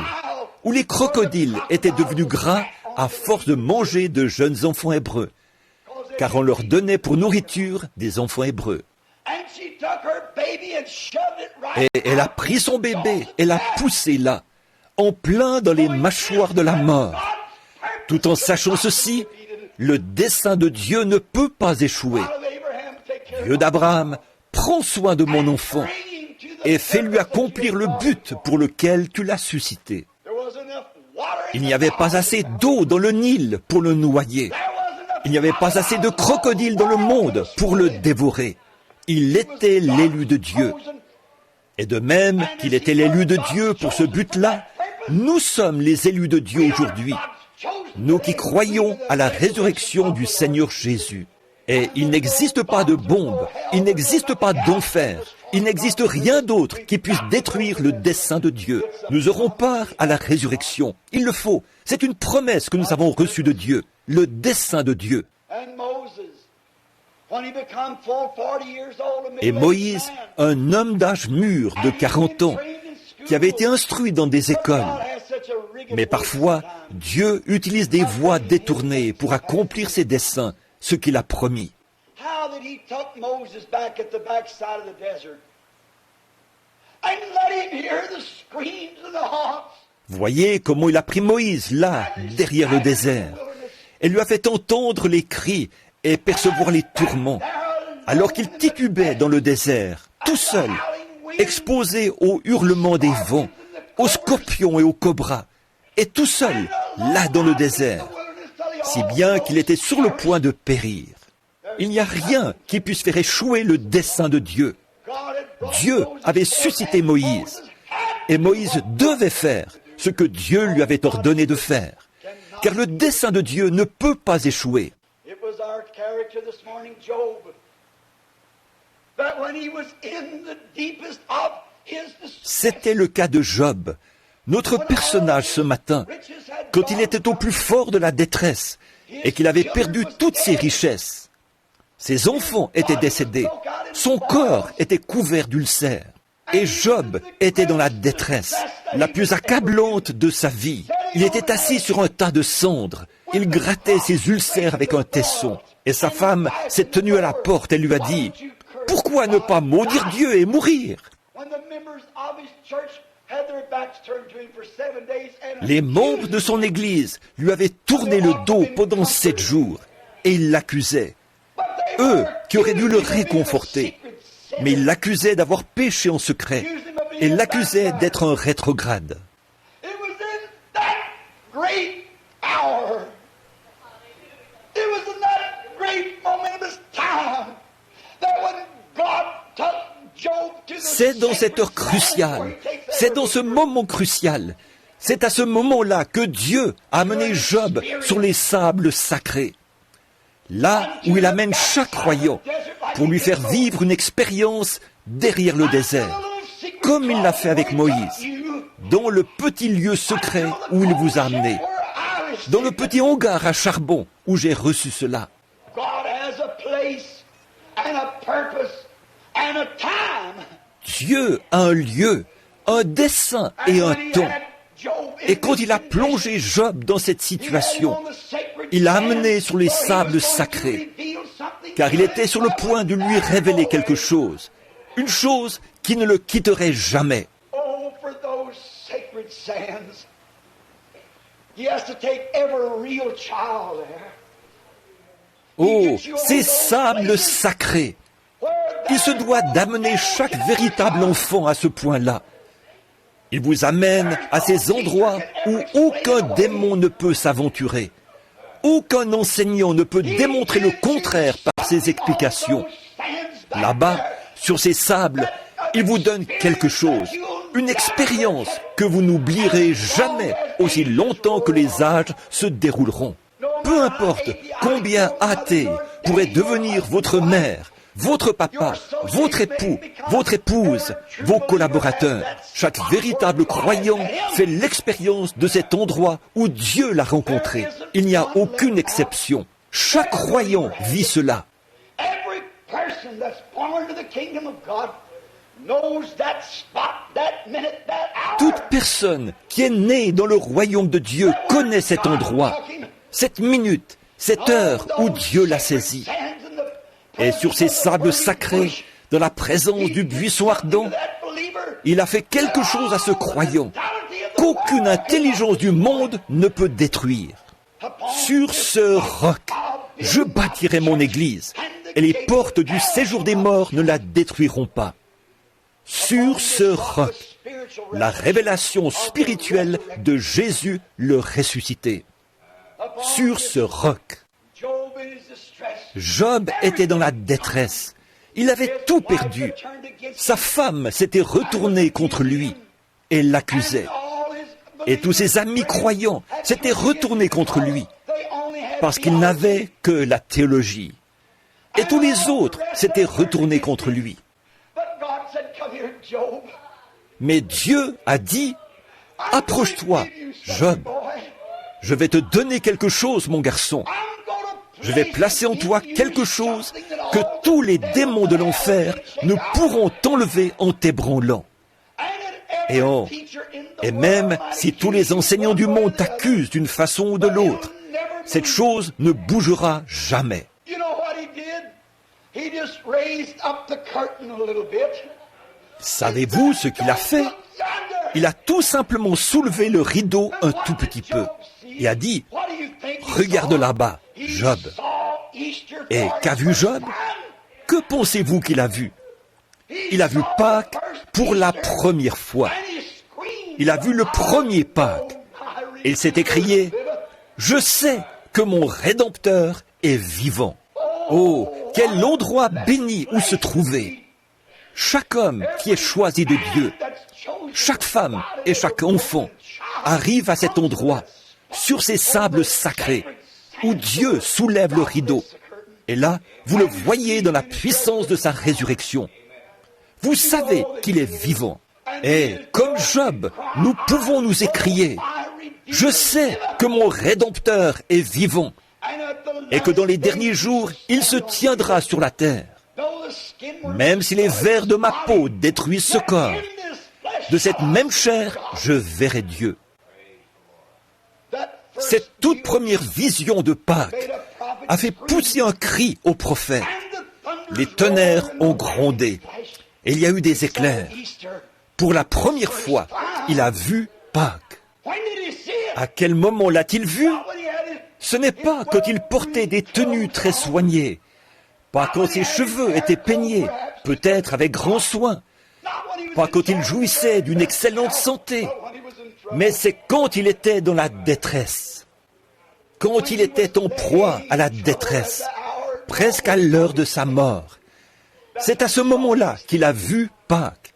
où les crocodiles étaient devenus gras à force de manger de jeunes enfants hébreux, car on leur donnait pour nourriture des enfants hébreux. Et elle a pris son bébé et l'a poussé là, en plein dans les mâchoires de la mort. Tout en sachant ceci, le dessein de Dieu ne peut pas échouer. Dieu d'Abraham, prends soin de mon enfant et fais-lui accomplir le but pour lequel tu l'as suscité. Il n'y avait pas assez d'eau dans le Nil pour le noyer. Il n'y avait pas assez de crocodiles dans le monde pour le dévorer. Il était l'élu de Dieu. Et de même qu'il était l'élu de Dieu pour ce but-là, nous sommes les élus de Dieu aujourd'hui. Nous qui croyons à la résurrection du Seigneur Jésus. Et il n'existe pas de bombe, il n'existe pas d'enfer, il n'existe rien d'autre qui puisse détruire le dessein de Dieu. Nous aurons part à la résurrection. Il le faut. C'est une promesse que nous avons reçue de Dieu, le dessein de Dieu. Et Moïse, un homme d'âge mûr de 40 ans, qui avait été instruit dans des écoles. Mais parfois, Dieu utilise des voies détournées pour accomplir ses desseins, ce qu'il a promis. Voyez comment il a pris Moïse là, derrière le désert, et lui a fait entendre les cris et percevoir les tourments, alors qu'il titubait dans le désert, tout seul, exposé aux hurlements des vents, aux scorpions et aux cobras, et tout seul, là dans le désert, si bien qu'il était sur le point de périr. Il n'y a rien qui puisse faire échouer le dessein de Dieu. Dieu avait suscité Moïse, et Moïse devait faire ce que Dieu lui avait ordonné de faire, car le dessein de Dieu ne peut pas échouer. C'était le cas de Job, notre personnage ce matin, quand il était au plus fort de la détresse et qu'il avait perdu toutes ses richesses. Ses enfants étaient décédés, son corps était couvert d'ulcères, et Job était dans la détresse, la plus accablante de sa vie. Il était assis sur un tas de cendres, il grattait ses ulcères avec un tesson, et sa femme s'est tenue à la porte et lui a dit « Pourquoi ne pas maudire Dieu et mourir ?» Les membres de son église lui avaient tourné le dos pendant 7 jours, et ils l'accusaient. Eux qui auraient dû le réconforter, mais ils l'accusaient d'avoir péché en secret, et l'accusaient d'être un rétrograde. C'est dans cette heure cruciale, c'est dans ce moment crucial, c'est à ce moment-là que Dieu a amené Job sur les sables sacrés. Là où il amène chaque croyant pour lui faire vivre une expérience derrière le désert, comme il l'a fait avec Moïse, dans le petit lieu secret où il vous a amené, dans le petit hangar à charbon où j'ai reçu cela. Dieu a un lieu, un dessein et un temps. Et quand il a plongé Job dans cette situation, il l'a amené sur les sables sacrés, car il était sur le point de lui révéler quelque chose, une chose qui ne le quitterait jamais. Oh, ces sables sacrés! Il se doit d'amener chaque véritable enfant à ce point-là. Il vous amène à ces endroits où aucun démon ne peut s'aventurer. Aucun enseignant ne peut démontrer le contraire par ses explications. Là-bas, sur ces sables, il vous donne quelque chose, une expérience que vous n'oublierez jamais aussi longtemps que les âges se dérouleront. Peu importe combien athées pourraient devenir votre mère, votre papa, votre époux, votre épouse, vos collaborateurs, chaque véritable croyant fait l'expérience de cet endroit où Dieu l'a rencontré. Il n'y a aucune exception. Chaque croyant vit cela. Toute personne qui est née dans le royaume de Dieu connaît cet endroit, cette minute, cette heure où Dieu l'a saisi. Et sur ces sables sacrés, dans la présence du buisson ardent, il a fait quelque chose à ce croyant qu'aucune intelligence du monde ne peut détruire. Sur ce roc, je bâtirai mon église, et les portes du séjour des morts ne la détruiront pas. Sur ce roc, la révélation spirituelle de Jésus le ressuscité. Sur ce roc, Job était dans la détresse. Il avait tout perdu. Sa femme s'était retournée contre lui et l'accusait. Et tous ses amis croyants s'étaient retournés contre lui parce qu'il n'avait que la théologie. Et tous les autres s'étaient retournés contre lui. Mais Dieu a dit, « Approche-toi, Job. Je vais te donner quelque chose, mon garçon. Je vais placer en toi quelque chose que tous les démons de l'enfer ne pourront t'enlever en t'ébranlant. Et même si tous les enseignants du monde t'accusent d'une façon ou de l'autre, cette chose ne bougera jamais. » Savez-vous ce qu'il a fait? Il a tout simplement soulevé le rideau un tout petit peu et a dit, « Regarde là-bas, Job. » Et qu'a vu Job? Que pensez-vous qu'il a vu? Il a vu Pâques pour la première fois. Il a vu le premier Pâques. Il s'est écrié, « Je sais que mon Rédempteur est vivant. » Oh, quel endroit béni où se trouver! Chaque homme qui est choisi de Dieu, chaque femme et chaque enfant arrive à cet endroit, sur ces sables sacrés, où Dieu soulève le rideau. Et là, vous le voyez dans la puissance de sa résurrection. Vous savez qu'il est vivant. Et comme Job, nous pouvons nous écrier, « Je sais que mon Rédempteur est vivant et que dans les derniers jours, il se tiendra sur la terre. Même si les vers de ma peau détruisent ce corps, de cette même chair, je verrai Dieu. » Cette toute première vision de Pâques a fait pousser un cri au prophète. Les tonnerres ont grondé et il y a eu des éclairs. Pour la première fois, il a vu Pâques. À quel moment l'a-t-il vu? Ce n'est pas quand il portait des tenues très soignées, pas quand ses cheveux étaient peignés, peut-être avec grand soin, pas quand il jouissait d'une excellente santé, mais c'est quand il était dans la détresse, quand il était en proie à la détresse, presque à l'heure de sa mort. C'est à ce moment-là qu'il a vu Pâques.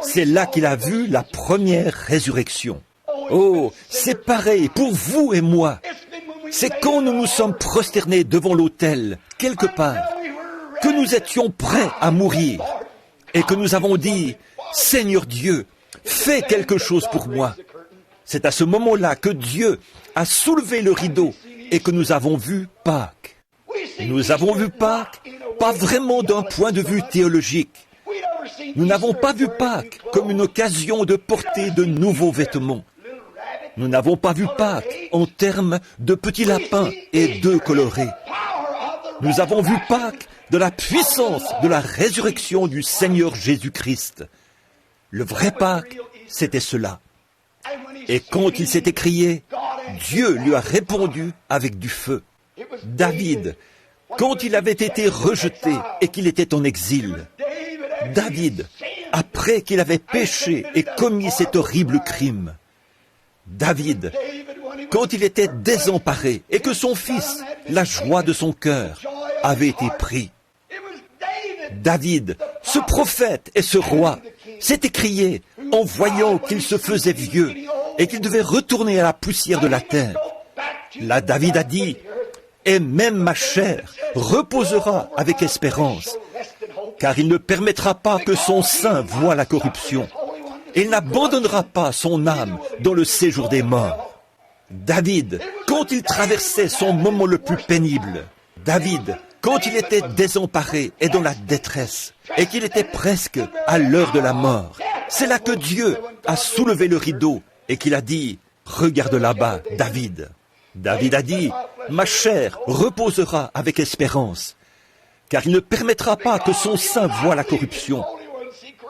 C'est là qu'il a vu la première résurrection. Oh, c'est pareil pour vous et moi. C'est quand nous nous sommes prosternés devant l'autel, quelque part, que nous étions prêts à mourir et que nous avons dit, « Seigneur Dieu, fais quelque chose pour moi. » C'est à ce moment-là que Dieu a soulevé le rideau et que nous avons vu Pâques. Nous avons vu Pâques, pas vraiment d'un point de vue théologique. Nous n'avons pas vu Pâques comme une occasion de porter de nouveaux vêtements. Nous n'avons pas vu Pâques en termes de petits lapins et d'œufs colorés. Nous avons vu Pâques de la puissance de la résurrection du Seigneur Jésus-Christ. Le vrai Pâques, c'était cela. Et quand il s'est écrié, Dieu lui a répondu avec du feu. David, quand il avait été rejeté et qu'il était en exil, David, après qu'il avait péché et commis cet horrible crime. David, quand il était désemparé et que son fils, la joie de son cœur, avait été pris. David, ce prophète et ce roi, s'est écrié en voyant qu'il se faisait vieux et qu'il devait retourner à la poussière de la terre. Là, David a dit, « Et même ma chair reposera avec espérance, car il ne permettra pas que son sein voie la corruption, et il n'abandonnera pas son âme dans le séjour des morts. » David, quand il traversait son moment le plus pénible, David, quand il était désemparé et dans la détresse, et qu'il était presque à l'heure de la mort, c'est là que Dieu a soulevé le rideau et qu'il a dit, « Regarde là-bas, David. » David a dit, « Ma chair reposera avec espérance, car il ne permettra pas que son sein voie la corruption,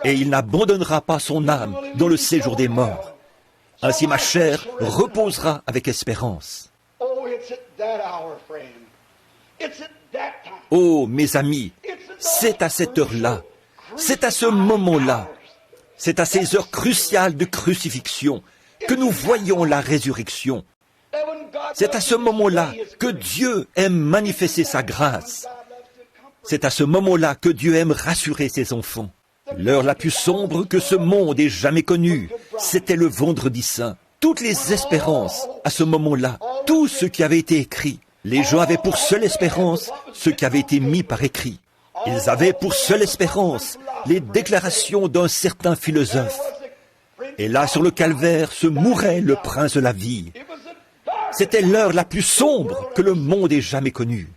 et il n'abandonnera pas son âme dans le séjour des morts. Ainsi ma chair reposera avec espérance. » Oh, mes amis, c'est à cette heure-là, c'est à ce moment-là, c'est à ces heures cruciales de crucifixion que nous voyons la résurrection. C'est à ce moment-là que Dieu aime manifester sa grâce. C'est à ce moment-là que Dieu aime rassurer ses enfants. L'heure la plus sombre que ce monde ait jamais connue, c'était le vendredi saint. Toutes les espérances, à ce moment-là, tout ce qui avait été écrit, les gens avaient pour seule espérance ce qui avait été mis par écrit. Ils avaient pour seule espérance les déclarations d'un certain philosophe. Et là, sur le calvaire, se mourait le prince de la vie. C'était l'heure la plus sombre que le monde ait jamais connue.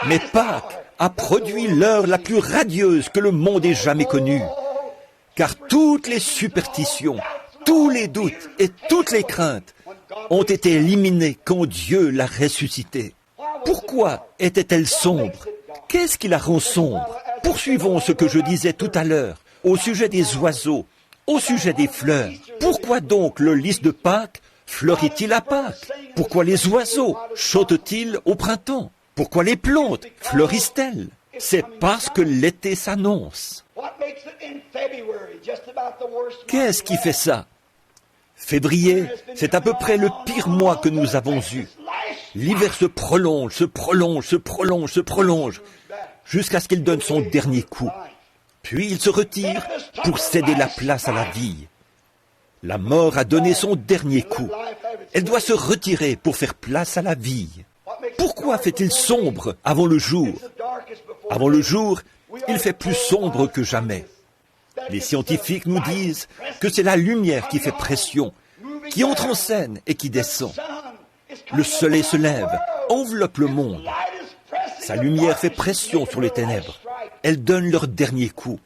Mais Pâques a produit l'heure la plus radieuse que le monde ait jamais connue. Car toutes les superstitions, tous les doutes et toutes les craintes ont été éliminées quand Dieu l'a ressuscité. Pourquoi était-elle sombre? Qu'est-ce qui la rend sombre? Poursuivons ce que je disais tout à l'heure au sujet des oiseaux, au sujet des fleurs. Pourquoi donc le lys de Pâques fleurit-il à Pâques? Pourquoi les oiseaux chantent-ils au printemps? Pourquoi les plantes fleurissent-elles? C'est parce que l'été s'annonce. Qu'est-ce qui fait ça? Février, c'est à peu près le pire mois que nous avons eu. L'hiver se prolonge, se prolonge, se prolonge, se prolonge, jusqu'à ce qu'il donne son dernier coup. Puis il se retire pour céder la place à la vie. La mort a donné son dernier coup. Elle doit se retirer pour faire place à la vie. Pourquoi fait-il sombre avant le jour? Avant le jour, il fait plus sombre que jamais. Les scientifiques nous disent que c'est la lumière qui fait pression, qui entre en scène et qui descend. Le soleil se lève, enveloppe le monde. Sa lumière fait pression sur les ténèbres. Elles donnent leur dernier coup.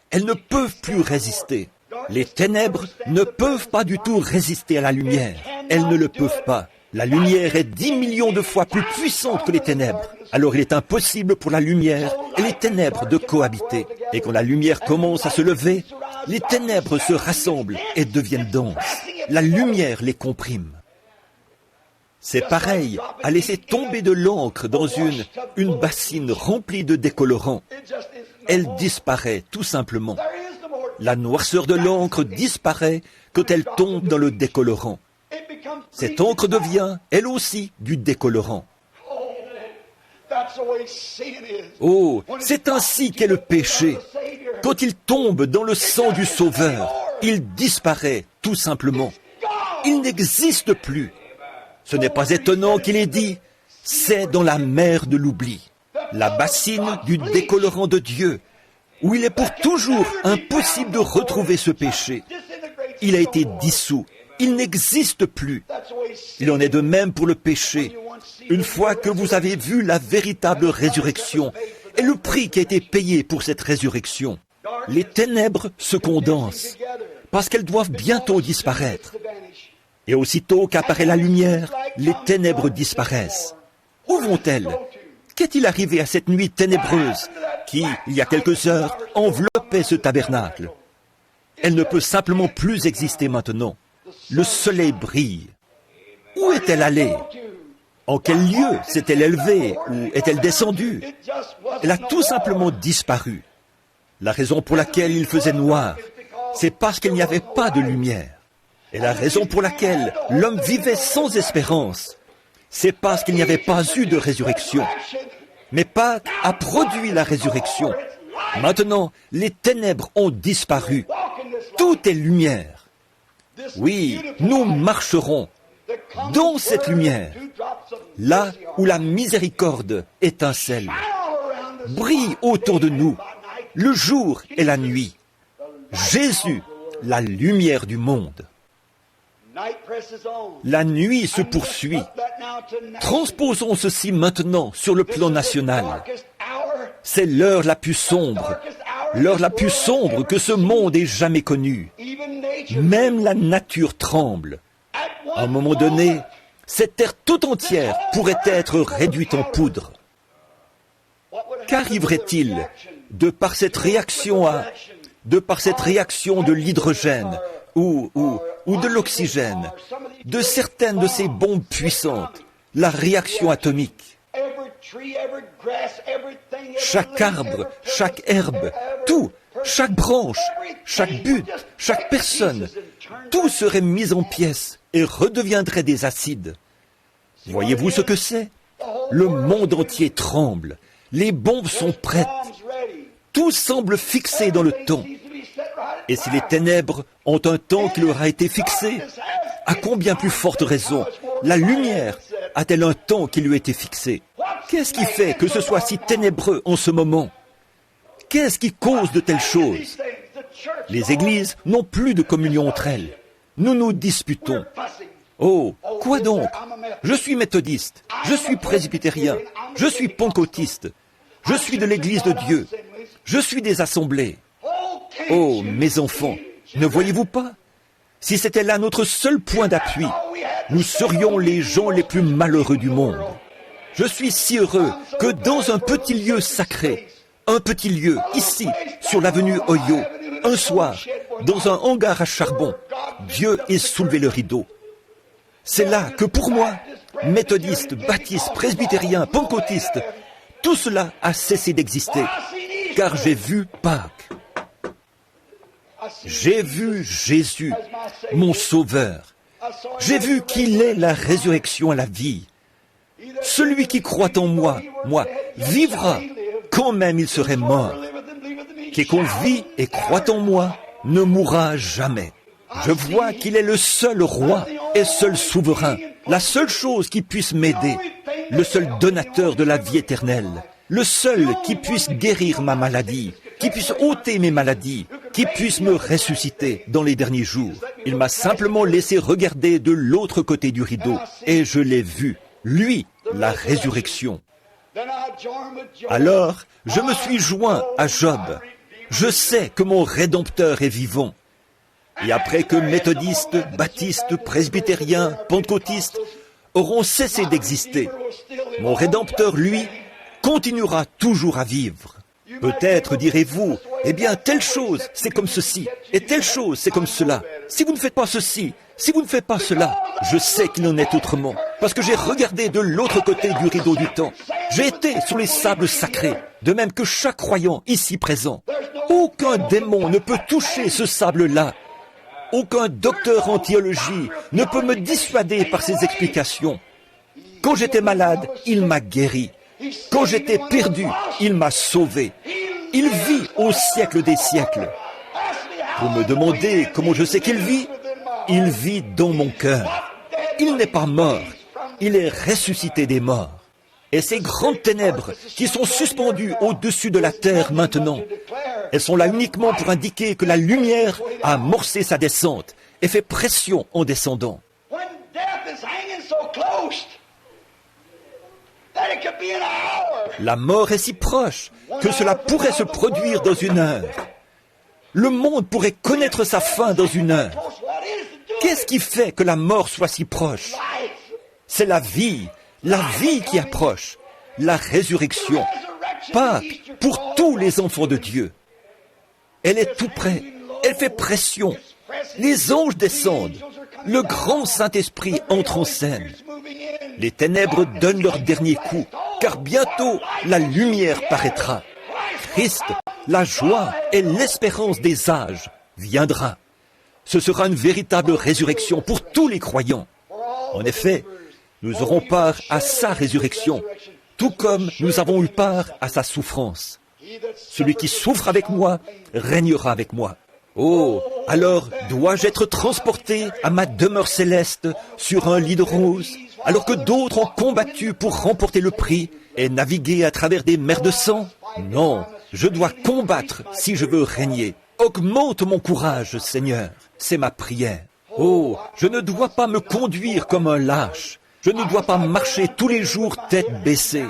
Elles ne peuvent plus résister. Les ténèbres ne peuvent pas du tout résister à la lumière. Elles ne le peuvent pas. La lumière est 10 millions de fois plus puissante que les ténèbres. Alors il est impossible pour la lumière et les ténèbres de cohabiter. Et quand la lumière commence à se lever, les ténèbres se rassemblent et deviennent denses. La lumière les comprime. C'est pareil à laisser tomber de l'encre dans une bassine remplie de décolorants. Elle disparaît tout simplement. La noirceur de l'encre disparaît quand elle tombe dans le décolorant. Cette encre devient, elle aussi, du décolorant. Oh, c'est ainsi qu'est le péché. Quand il tombe dans le sang du Sauveur, il disparaît tout simplement. Il n'existe plus. Ce n'est pas étonnant qu'il ait dit, c'est dans la mer de l'oubli, la bassine du décolorant de Dieu, où il est pour toujours impossible de retrouver ce péché. Il a été dissous. Il n'existe plus. Il en est de même pour le péché. Une fois que vous avez vu la véritable résurrection et le prix qui a été payé pour cette résurrection, les ténèbres se condensent parce qu'elles doivent bientôt disparaître. Et aussitôt qu'apparaît la lumière, les ténèbres disparaissent. Où vont-elles? Qu'est-il arrivé à cette nuit ténébreuse qui, il y a quelques heures, enveloppait ce tabernacle? Elle ne peut simplement plus exister maintenant. Le soleil brille. Où est-elle allée? En quel lieu s'est-elle élevée ou est-elle descendue? Elle a tout simplement disparu. La raison pour laquelle il faisait noir, c'est parce qu'il n'y avait pas de lumière. Et la raison pour laquelle l'homme vivait sans espérance, c'est parce qu'il n'y avait pas eu de résurrection. Mais Pâques a produit la résurrection. Maintenant, les ténèbres ont disparu. Tout est lumière. Oui, nous marcherons dans cette lumière, là où la miséricorde étincelle, brille autour de nous, le jour et la nuit. Jésus, la lumière du monde. La nuit se poursuit. Transposons ceci maintenant sur le plan national. C'est l'heure la plus sombre que ce monde ait jamais connue. Même la nature tremble. À un moment donné, cette terre tout entière pourrait être réduite en poudre. Qu'arriverait-il de par cette réaction de l'hydrogène ou de l'oxygène, de certaines de ces bombes puissantes, la réaction atomique? Chaque arbre, chaque herbe, tout, chaque branche, chaque butte, chaque personne, tout serait mis en pièces et redeviendrait des acides. Voyez-vous ce que c'est? Le monde entier tremble. Les bombes sont prêtes. Tout semble fixé dans le temps. Et si les ténèbres ont un temps qui leur a été fixé, à combien plus forte raison la lumière a-t-elle un temps qui lui a été fixé? Qu'est-ce qui fait que ce soit si ténébreux en ce moment? Qu'est-ce qui cause de telles choses? Les églises n'ont plus de communion entre elles. Nous nous disputons. Oh, quoi donc? Je suis méthodiste, je suis presbytérien, je suis pentecôtiste, je suis de l'Église de Dieu, je suis des assemblées. Oh, mes enfants, ne voyez-vous pas? Si c'était là notre seul point d'appui, nous serions les gens les plus malheureux du monde. Je suis si heureux que dans un petit lieu sacré, un petit lieu, ici, sur l'avenue Oyo, un soir, dans un hangar à charbon, Dieu ait soulevé le rideau. C'est là que pour moi, méthodiste, baptiste, presbytérien, pentecôtiste, tout cela a cessé d'exister, car j'ai vu Pâques. J'ai vu Jésus, mon Sauveur. J'ai vu qu'il est la résurrection à la vie. Celui qui croit en moi, vivra, quand même il serait mort. Quiconque vit et croit en moi ne mourra jamais. Je vois qu'il est le seul roi et seul souverain, la seule chose qui puisse m'aider, le seul donateur de la vie éternelle, le seul qui puisse guérir ma maladie, qui puisse ôter mes maladies, qui puisse me ressusciter dans les derniers jours. Il m'a simplement laissé regarder de l'autre côté du rideau, et je l'ai vu, lui, la résurrection. Alors, je me suis joint à Job. Je sais que mon Rédempteur est vivant. Et après que méthodistes, baptistes, presbytériens, pentecôtistes auront cessé d'exister, mon Rédempteur, lui, continuera toujours à vivre. Peut-être direz-vous, eh bien, telle chose, c'est comme ceci, et telle chose, c'est comme cela. Si vous ne faites pas ceci, si vous ne faites pas cela, je sais qu'il en est autrement, parce que j'ai regardé de l'autre côté du rideau du temps. J'ai été sur les sables sacrés, de même que chaque croyant ici présent. Aucun démon ne peut toucher ce sable-là. Aucun docteur en théologie ne peut me dissuader par ses explications. Quand j'étais malade, il m'a guéri. Quand j'étais perdu, il m'a sauvé. Il vit au siècle des siècles. Vous me demandez comment je sais qu'il vit? Il vit dans mon cœur. Il n'est pas mort. Il est ressuscité des morts. Et ces grandes ténèbres qui sont suspendues au-dessus de la terre maintenant, elles sont là uniquement pour indiquer que la lumière a amorcé sa descente et fait pression en descendant. La mort est si proche que cela pourrait se produire dans une heure. Le monde pourrait connaître sa fin dans une heure. Qu'est-ce qui fait que la mort soit si proche? C'est la vie qui approche, la résurrection, Pâques pour tous les enfants de Dieu. Elle est tout près, elle fait pression. Les anges descendent, le grand Saint-Esprit entre en scène. Les ténèbres donnent leur dernier coup, car bientôt la lumière paraîtra. Christ, la joie et l'espérance des âges, viendra. Ce sera une véritable résurrection pour tous les croyants. En effet, nous aurons part à sa résurrection, tout comme nous avons eu part à sa souffrance. Celui qui souffre avec moi régnera avec moi. Oh, alors dois-je être transporté à ma demeure céleste sur un lit de rose, alors que d'autres ont combattu pour remporter le prix et naviguer à travers des mers de sang? Non, je dois combattre si je veux régner. Augmente mon courage, Seigneur, c'est ma prière. Oh, je ne dois pas me conduire comme un lâche. Je ne dois pas marcher tous les jours tête baissée,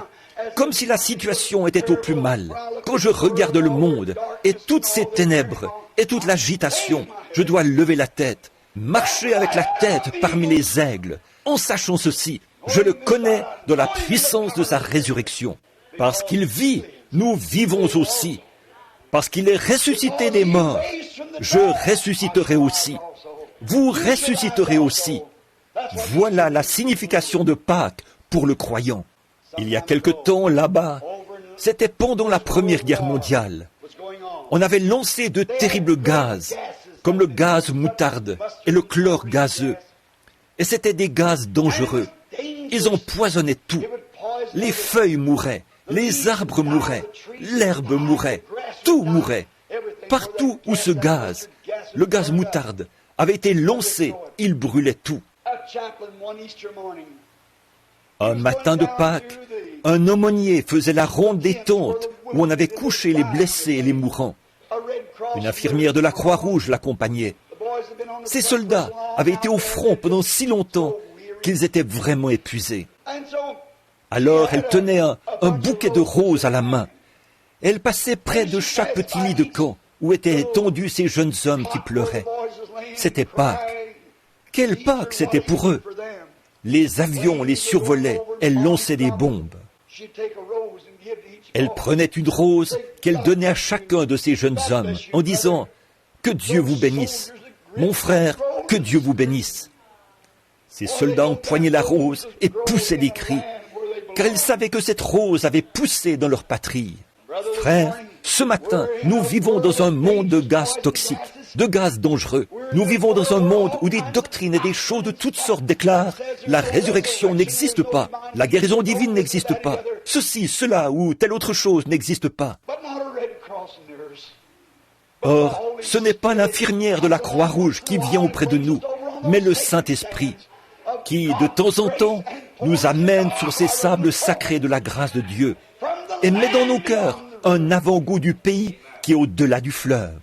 comme si la situation était au plus mal. Quand je regarde le monde et toutes ces ténèbres et toute l'agitation, je dois lever la tête, marcher avec la tête parmi les aigles, en sachant ceci, je le connais dans la puissance de sa résurrection. Parce qu'il vit, nous vivons aussi. Parce qu'il est ressuscité des morts, je ressusciterai aussi. Vous ressusciterez aussi. Voilà la signification de Pâques pour le croyant. Il y a quelque temps là-bas, c'était pendant la Première Guerre mondiale. On avait lancé de terribles gaz, comme le gaz moutarde et le chlore gazeux. Et c'étaient des gaz dangereux. Ils empoisonnaient tout. Les feuilles mouraient, les arbres mouraient, l'herbe mourait, tout mourait. Partout où ce gaz, le gaz moutarde, avait été lancé, il brûlait tout. Un matin de Pâques, un aumônier faisait la ronde des tentes où on avait couché les blessés et les mourants. Une infirmière de la Croix-Rouge l'accompagnait. Ces soldats avaient été au front pendant si longtemps qu'ils étaient vraiment épuisés. Alors elle tenait un bouquet de roses à la main. Elle passait près de chaque petit lit de camp où étaient étendus ces jeunes hommes qui pleuraient. C'était Pâques. Quelle Pâques c'était pour eux! Les avions les survolaient, elle lançait des bombes. Elle prenait une rose qu'elle donnait à chacun de ces jeunes hommes en disant « Que Dieu vous bénisse, mon frère, que Dieu vous bénisse ». Ces soldats empoignaient la rose et poussaient des cris, car ils savaient que cette rose avait poussé dans leur patrie. Frères, ce matin, nous vivons dans un monde de gaz toxiques, de gaz dangereux. Nous vivons dans un monde où des doctrines et des choses de toutes sortes déclarent « La résurrection n'existe pas, la guérison divine n'existe pas, ceci, cela ou telle autre chose n'existe pas. » Or, ce n'est pas l'infirmière de la Croix-Rouge qui vient auprès de nous, mais le Saint-Esprit, qui, de temps en temps, nous amène sur ces sables sacrés de la grâce de Dieu et met dans nos cœurs un avant-goût du pays qui est au-delà du fleuve.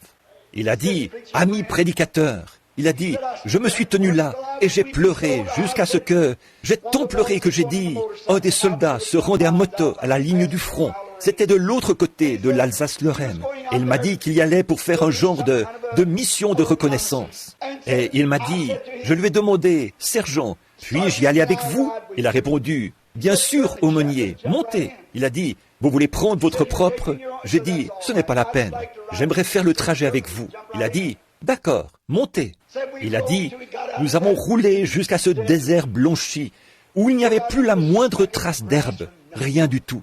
Il a dit, ami prédicateur, il a dit, je me suis tenu là et j'ai pleuré jusqu'à ce que, j'ai tant pleuré que j'ai dit, un des soldats se rendait à moto à la ligne du front. C'était de l'autre côté de l'Alsace-Lorraine. Et il m'a dit qu'il y allait pour faire un genre de mission de reconnaissance. Et il m'a dit, je lui ai demandé, sergent, puis-je y aller avec vous? Il a répondu, bien sûr, aumônier, montez. Il a dit, vous voulez prendre votre propre? J'ai dit, ce n'est pas la peine. J'aimerais faire le trajet avec vous. Il a dit, d'accord, montez. Il a dit, nous avons roulé jusqu'à ce désert blanchi, où il n'y avait plus la moindre trace d'herbe, rien du tout.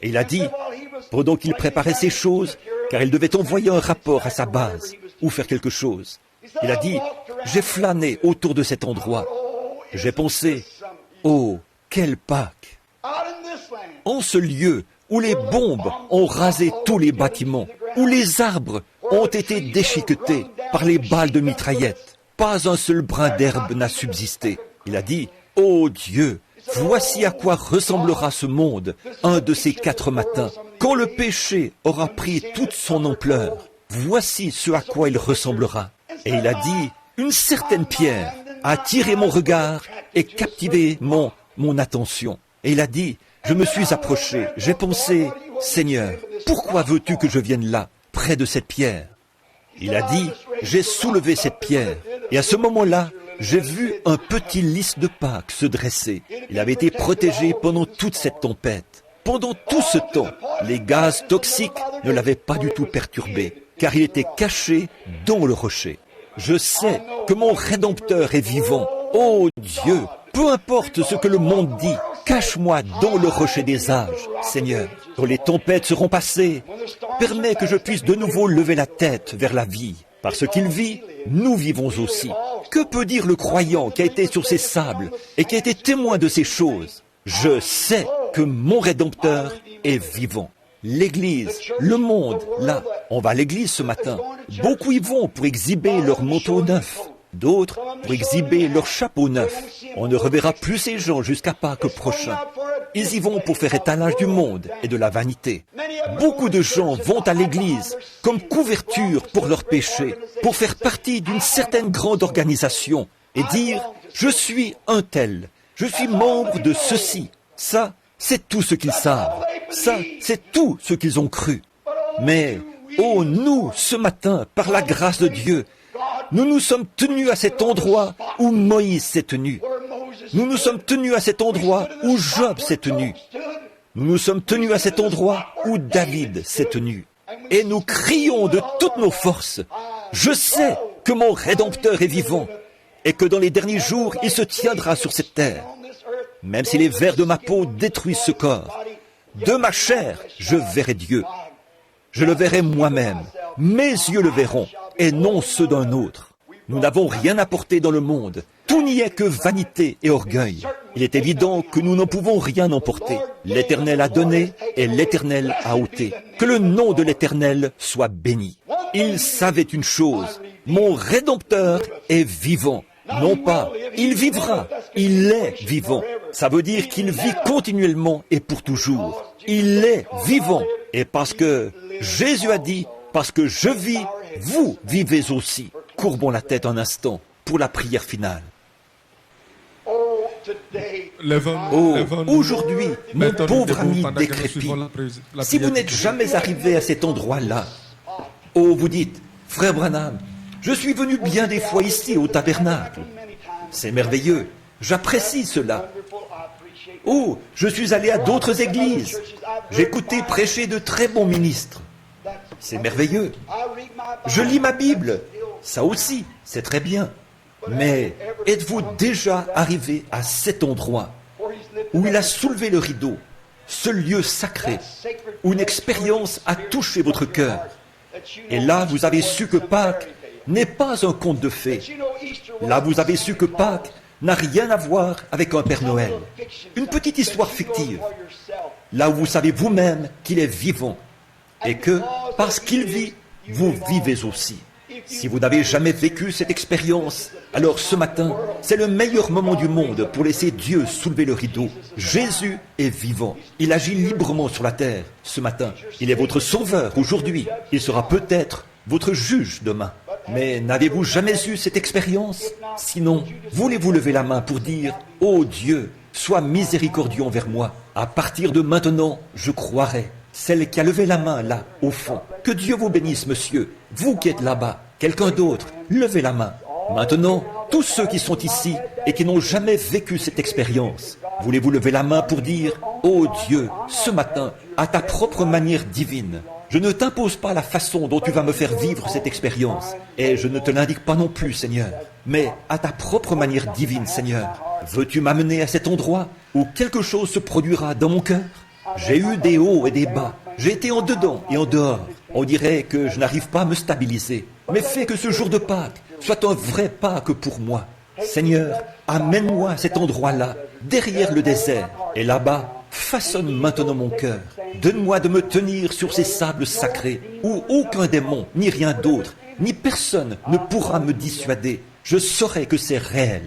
Et il a dit, pendant qu'il préparait ces choses, car il devait envoyer un rapport à sa base, ou faire quelque chose, il a dit, j'ai flâné autour de cet endroit. J'ai pensé, oh, quelle Pâques! En ce lieu où les bombes ont rasé tous les bâtiments, où les arbres ont été déchiquetés par les balles de mitraillettes, pas un seul brin d'herbe n'a subsisté. Il a dit, ô Dieu, voici à quoi ressemblera ce monde un de ces 4 matins, quand le péché aura pris toute son ampleur. Voici ce à quoi il ressemblera. Et il a dit, une certaine pierre a attiré mon regard et captivé mon attention. Et il a dit, je me suis approché, j'ai pensé, Seigneur, pourquoi veux-tu que je vienne là, près de cette pierre? Il a dit, j'ai soulevé cette pierre. Et à ce moment-là, j'ai vu un petit lys de Pâques se dresser. Il avait été protégé pendant toute cette tempête. Pendant tout ce temps, les gaz toxiques ne l'avaient pas du tout perturbé, car il était caché dans le rocher. Je sais que mon Rédempteur est vivant. Oh Dieu, peu importe ce que le monde dit, Cache-moi dans le rocher des âges, Seigneur. Quand les tempêtes seront passées, permets que je puisse de nouveau lever la tête vers la vie. Parce qu'il vit, nous vivons aussi. Que peut dire le croyant qui a été sur ces sables et qui a été témoin de ces choses? Je sais que mon Rédempteur est vivant. L'Église, le monde, là, on va à l'Église ce matin. Beaucoup y vont pour exhiber leur manteau neuf. D'autres pour exhiber leur chapeau neuf. On ne reverra plus ces gens jusqu'à Pâques prochain. Ils y vont pour faire étalage du monde et de la vanité. Beaucoup de gens vont à l'église comme couverture pour leurs péchés, pour faire partie d'une certaine grande organisation et dire « Je suis un tel, je suis membre de ceci ». Ça, c'est tout ce qu'ils savent. Ça, c'est tout ce qu'ils ont cru. Mais, oh, nous, ce matin, par la grâce de Dieu, nous nous sommes tenus à cet endroit où Moïse s'est tenu. Nous nous sommes tenus à cet endroit où Job s'est tenu. Nous nous sommes tenus à cet endroit où David s'est tenu. Et nous crions de toutes nos forces. Je sais que mon Rédempteur est vivant et que dans les derniers jours, il se tiendra sur cette terre. Même si les vers de ma peau détruisent ce corps, de ma chair, je verrai Dieu. Je le verrai moi-même. Mes yeux le verront et non ceux d'un autre. Nous n'avons rien apporté dans le monde. Tout n'y est que vanité et orgueil. Il est évident que nous n'en pouvons rien emporter. L'Éternel a donné et l'Éternel a ôté. Que le nom de l'Éternel soit béni. Il savait une chose, mon Rédempteur est vivant. Non pas, il vivra, il est vivant. Ça veut dire qu'il vit continuellement et pour toujours. Il est vivant. Et parce que Jésus a dit, parce que je vis, vous vivez aussi. Courbons la tête un instant pour la prière finale. Oh, aujourd'hui, mon pauvre ami décrépit, si vous n'êtes jamais arrivé à cet endroit-là, oh, vous dites, frère Branham, je suis venu bien des fois ici au tabernacle. C'est merveilleux, j'apprécie cela. Oh, je suis allé à d'autres églises. J'ai écouté prêcher de très bons ministres. C'est merveilleux. Je lis ma Bible. Ça aussi, c'est très bien. Mais êtes-vous déjà arrivé à cet endroit où il a soulevé le rideau, ce lieu sacré, où une expérience a touché votre cœur? Et là, vous avez su que Pâques n'est pas un conte de fées. Là, vous avez su que Pâques n'a rien à voir avec un Père Noël. Une petite histoire fictive. Là où vous savez vous-même qu'il est vivant et que, parce qu'il vit, vous vivez aussi. Si vous n'avez jamais vécu cette expérience, alors ce matin, c'est le meilleur moment du monde pour laisser Dieu soulever le rideau. Jésus est vivant. Il agit librement sur la terre ce matin. Il est votre sauveur aujourd'hui. Il sera peut-être votre juge demain. Mais n'avez-vous jamais eu cette expérience? Sinon, voulez-vous lever la main pour dire « Oh Dieu, sois miséricordieux envers moi. À partir de maintenant, je croirai. » Celle qui a levé la main là, au fond. Que Dieu vous bénisse, monsieur. Vous qui êtes là-bas, quelqu'un d'autre, levez la main. Maintenant, tous ceux qui sont ici et qui n'ont jamais vécu cette expérience, voulez-vous lever la main pour dire « Oh Dieu, ce matin, à ta propre manière divine, je ne t'impose pas la façon dont tu vas me faire vivre cette expérience, et je ne te l'indique pas non plus, Seigneur, mais à ta propre manière divine, Seigneur. Veux-tu m'amener à cet endroit où quelque chose se produira dans mon cœur? J'ai eu des hauts et des bas. J'ai été en dedans et en dehors. On dirait que je n'arrive pas à me stabiliser. Mais fais que ce jour de Pâques soit un vrai Pâques pour moi. Seigneur, amène-moi à cet endroit-là, derrière le désert. Et là-bas, façonne maintenant mon cœur. Donne-moi de me tenir sur ces sables sacrés, où aucun démon, ni rien d'autre, ni personne ne pourra me dissuader. Je saurai que c'est réel.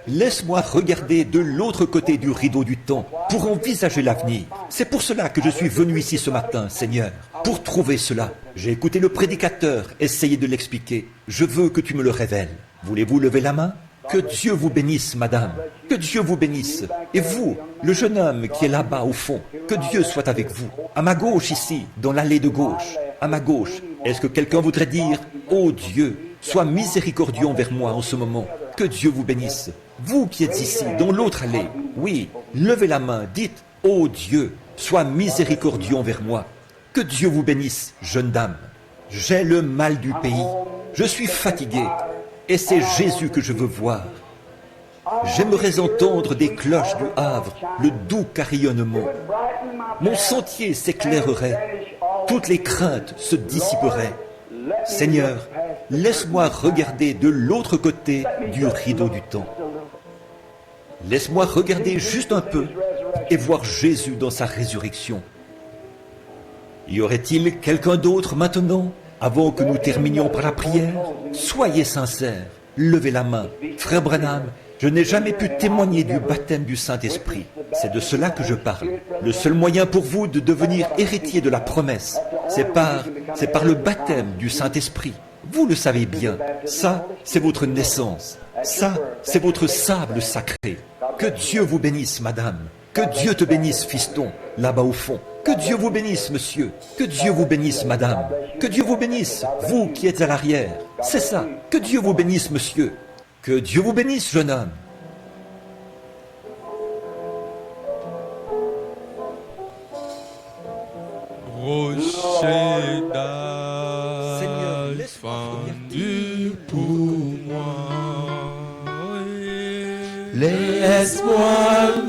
Laisse-moi regarder de l'autre côté du rideau du temps pour envisager l'avenir. C'est pour cela que je suis venu ici ce matin, Seigneur, pour trouver cela. J'ai écouté le prédicateur essayer de l'expliquer. Je veux que tu me le révèles. Voulez-vous lever la main? Que Dieu vous bénisse, madame. Que Dieu vous bénisse. Et vous, le jeune homme qui est là-bas au fond, que Dieu soit avec vous. À ma gauche ici, dans l'allée de gauche. À ma gauche, est-ce que quelqu'un voudrait dire « Oh Dieu, sois miséricordieux envers moi en ce moment. Que Dieu vous bénisse. » Vous qui êtes ici, dans l'autre allée, oui, levez la main, dites « Oh Dieu, sois miséricordieux envers moi. » Que Dieu vous bénisse, jeune dame. J'ai le mal du pays. Je suis fatigué. Et c'est Jésus que je veux voir. J'aimerais entendre des cloches du Havre le doux carillonnement. Mon sentier s'éclairerait, toutes les craintes se dissiperaient. Seigneur, laisse-moi regarder de l'autre côté du rideau du temps. Laisse-moi regarder juste un peu et voir Jésus dans sa résurrection. Y aurait-il quelqu'un d'autre maintenant, avant que nous terminions par la prière? Soyez sincères, levez la main. Frère Branham, je n'ai jamais pu témoigner du baptême du Saint-Esprit. C'est de cela que je parle. Le seul moyen pour vous de devenir héritier de la promesse, c'est par le baptême du Saint-Esprit. Vous le savez bien, ça, c'est votre naissance. Ça, c'est votre sable sacré. Que Dieu vous bénisse, madame. Que Dieu te bénisse, fiston, là-bas au fond. Que Dieu vous bénisse, monsieur. Que Dieu vous bénisse, madame. Que Dieu vous bénisse, vous qui êtes à l'arrière. C'est ça. Que Dieu vous bénisse, monsieur. Que Dieu vous bénisse, jeune homme. Rocher Laisse-moi défendu pour moi. Laisse-moi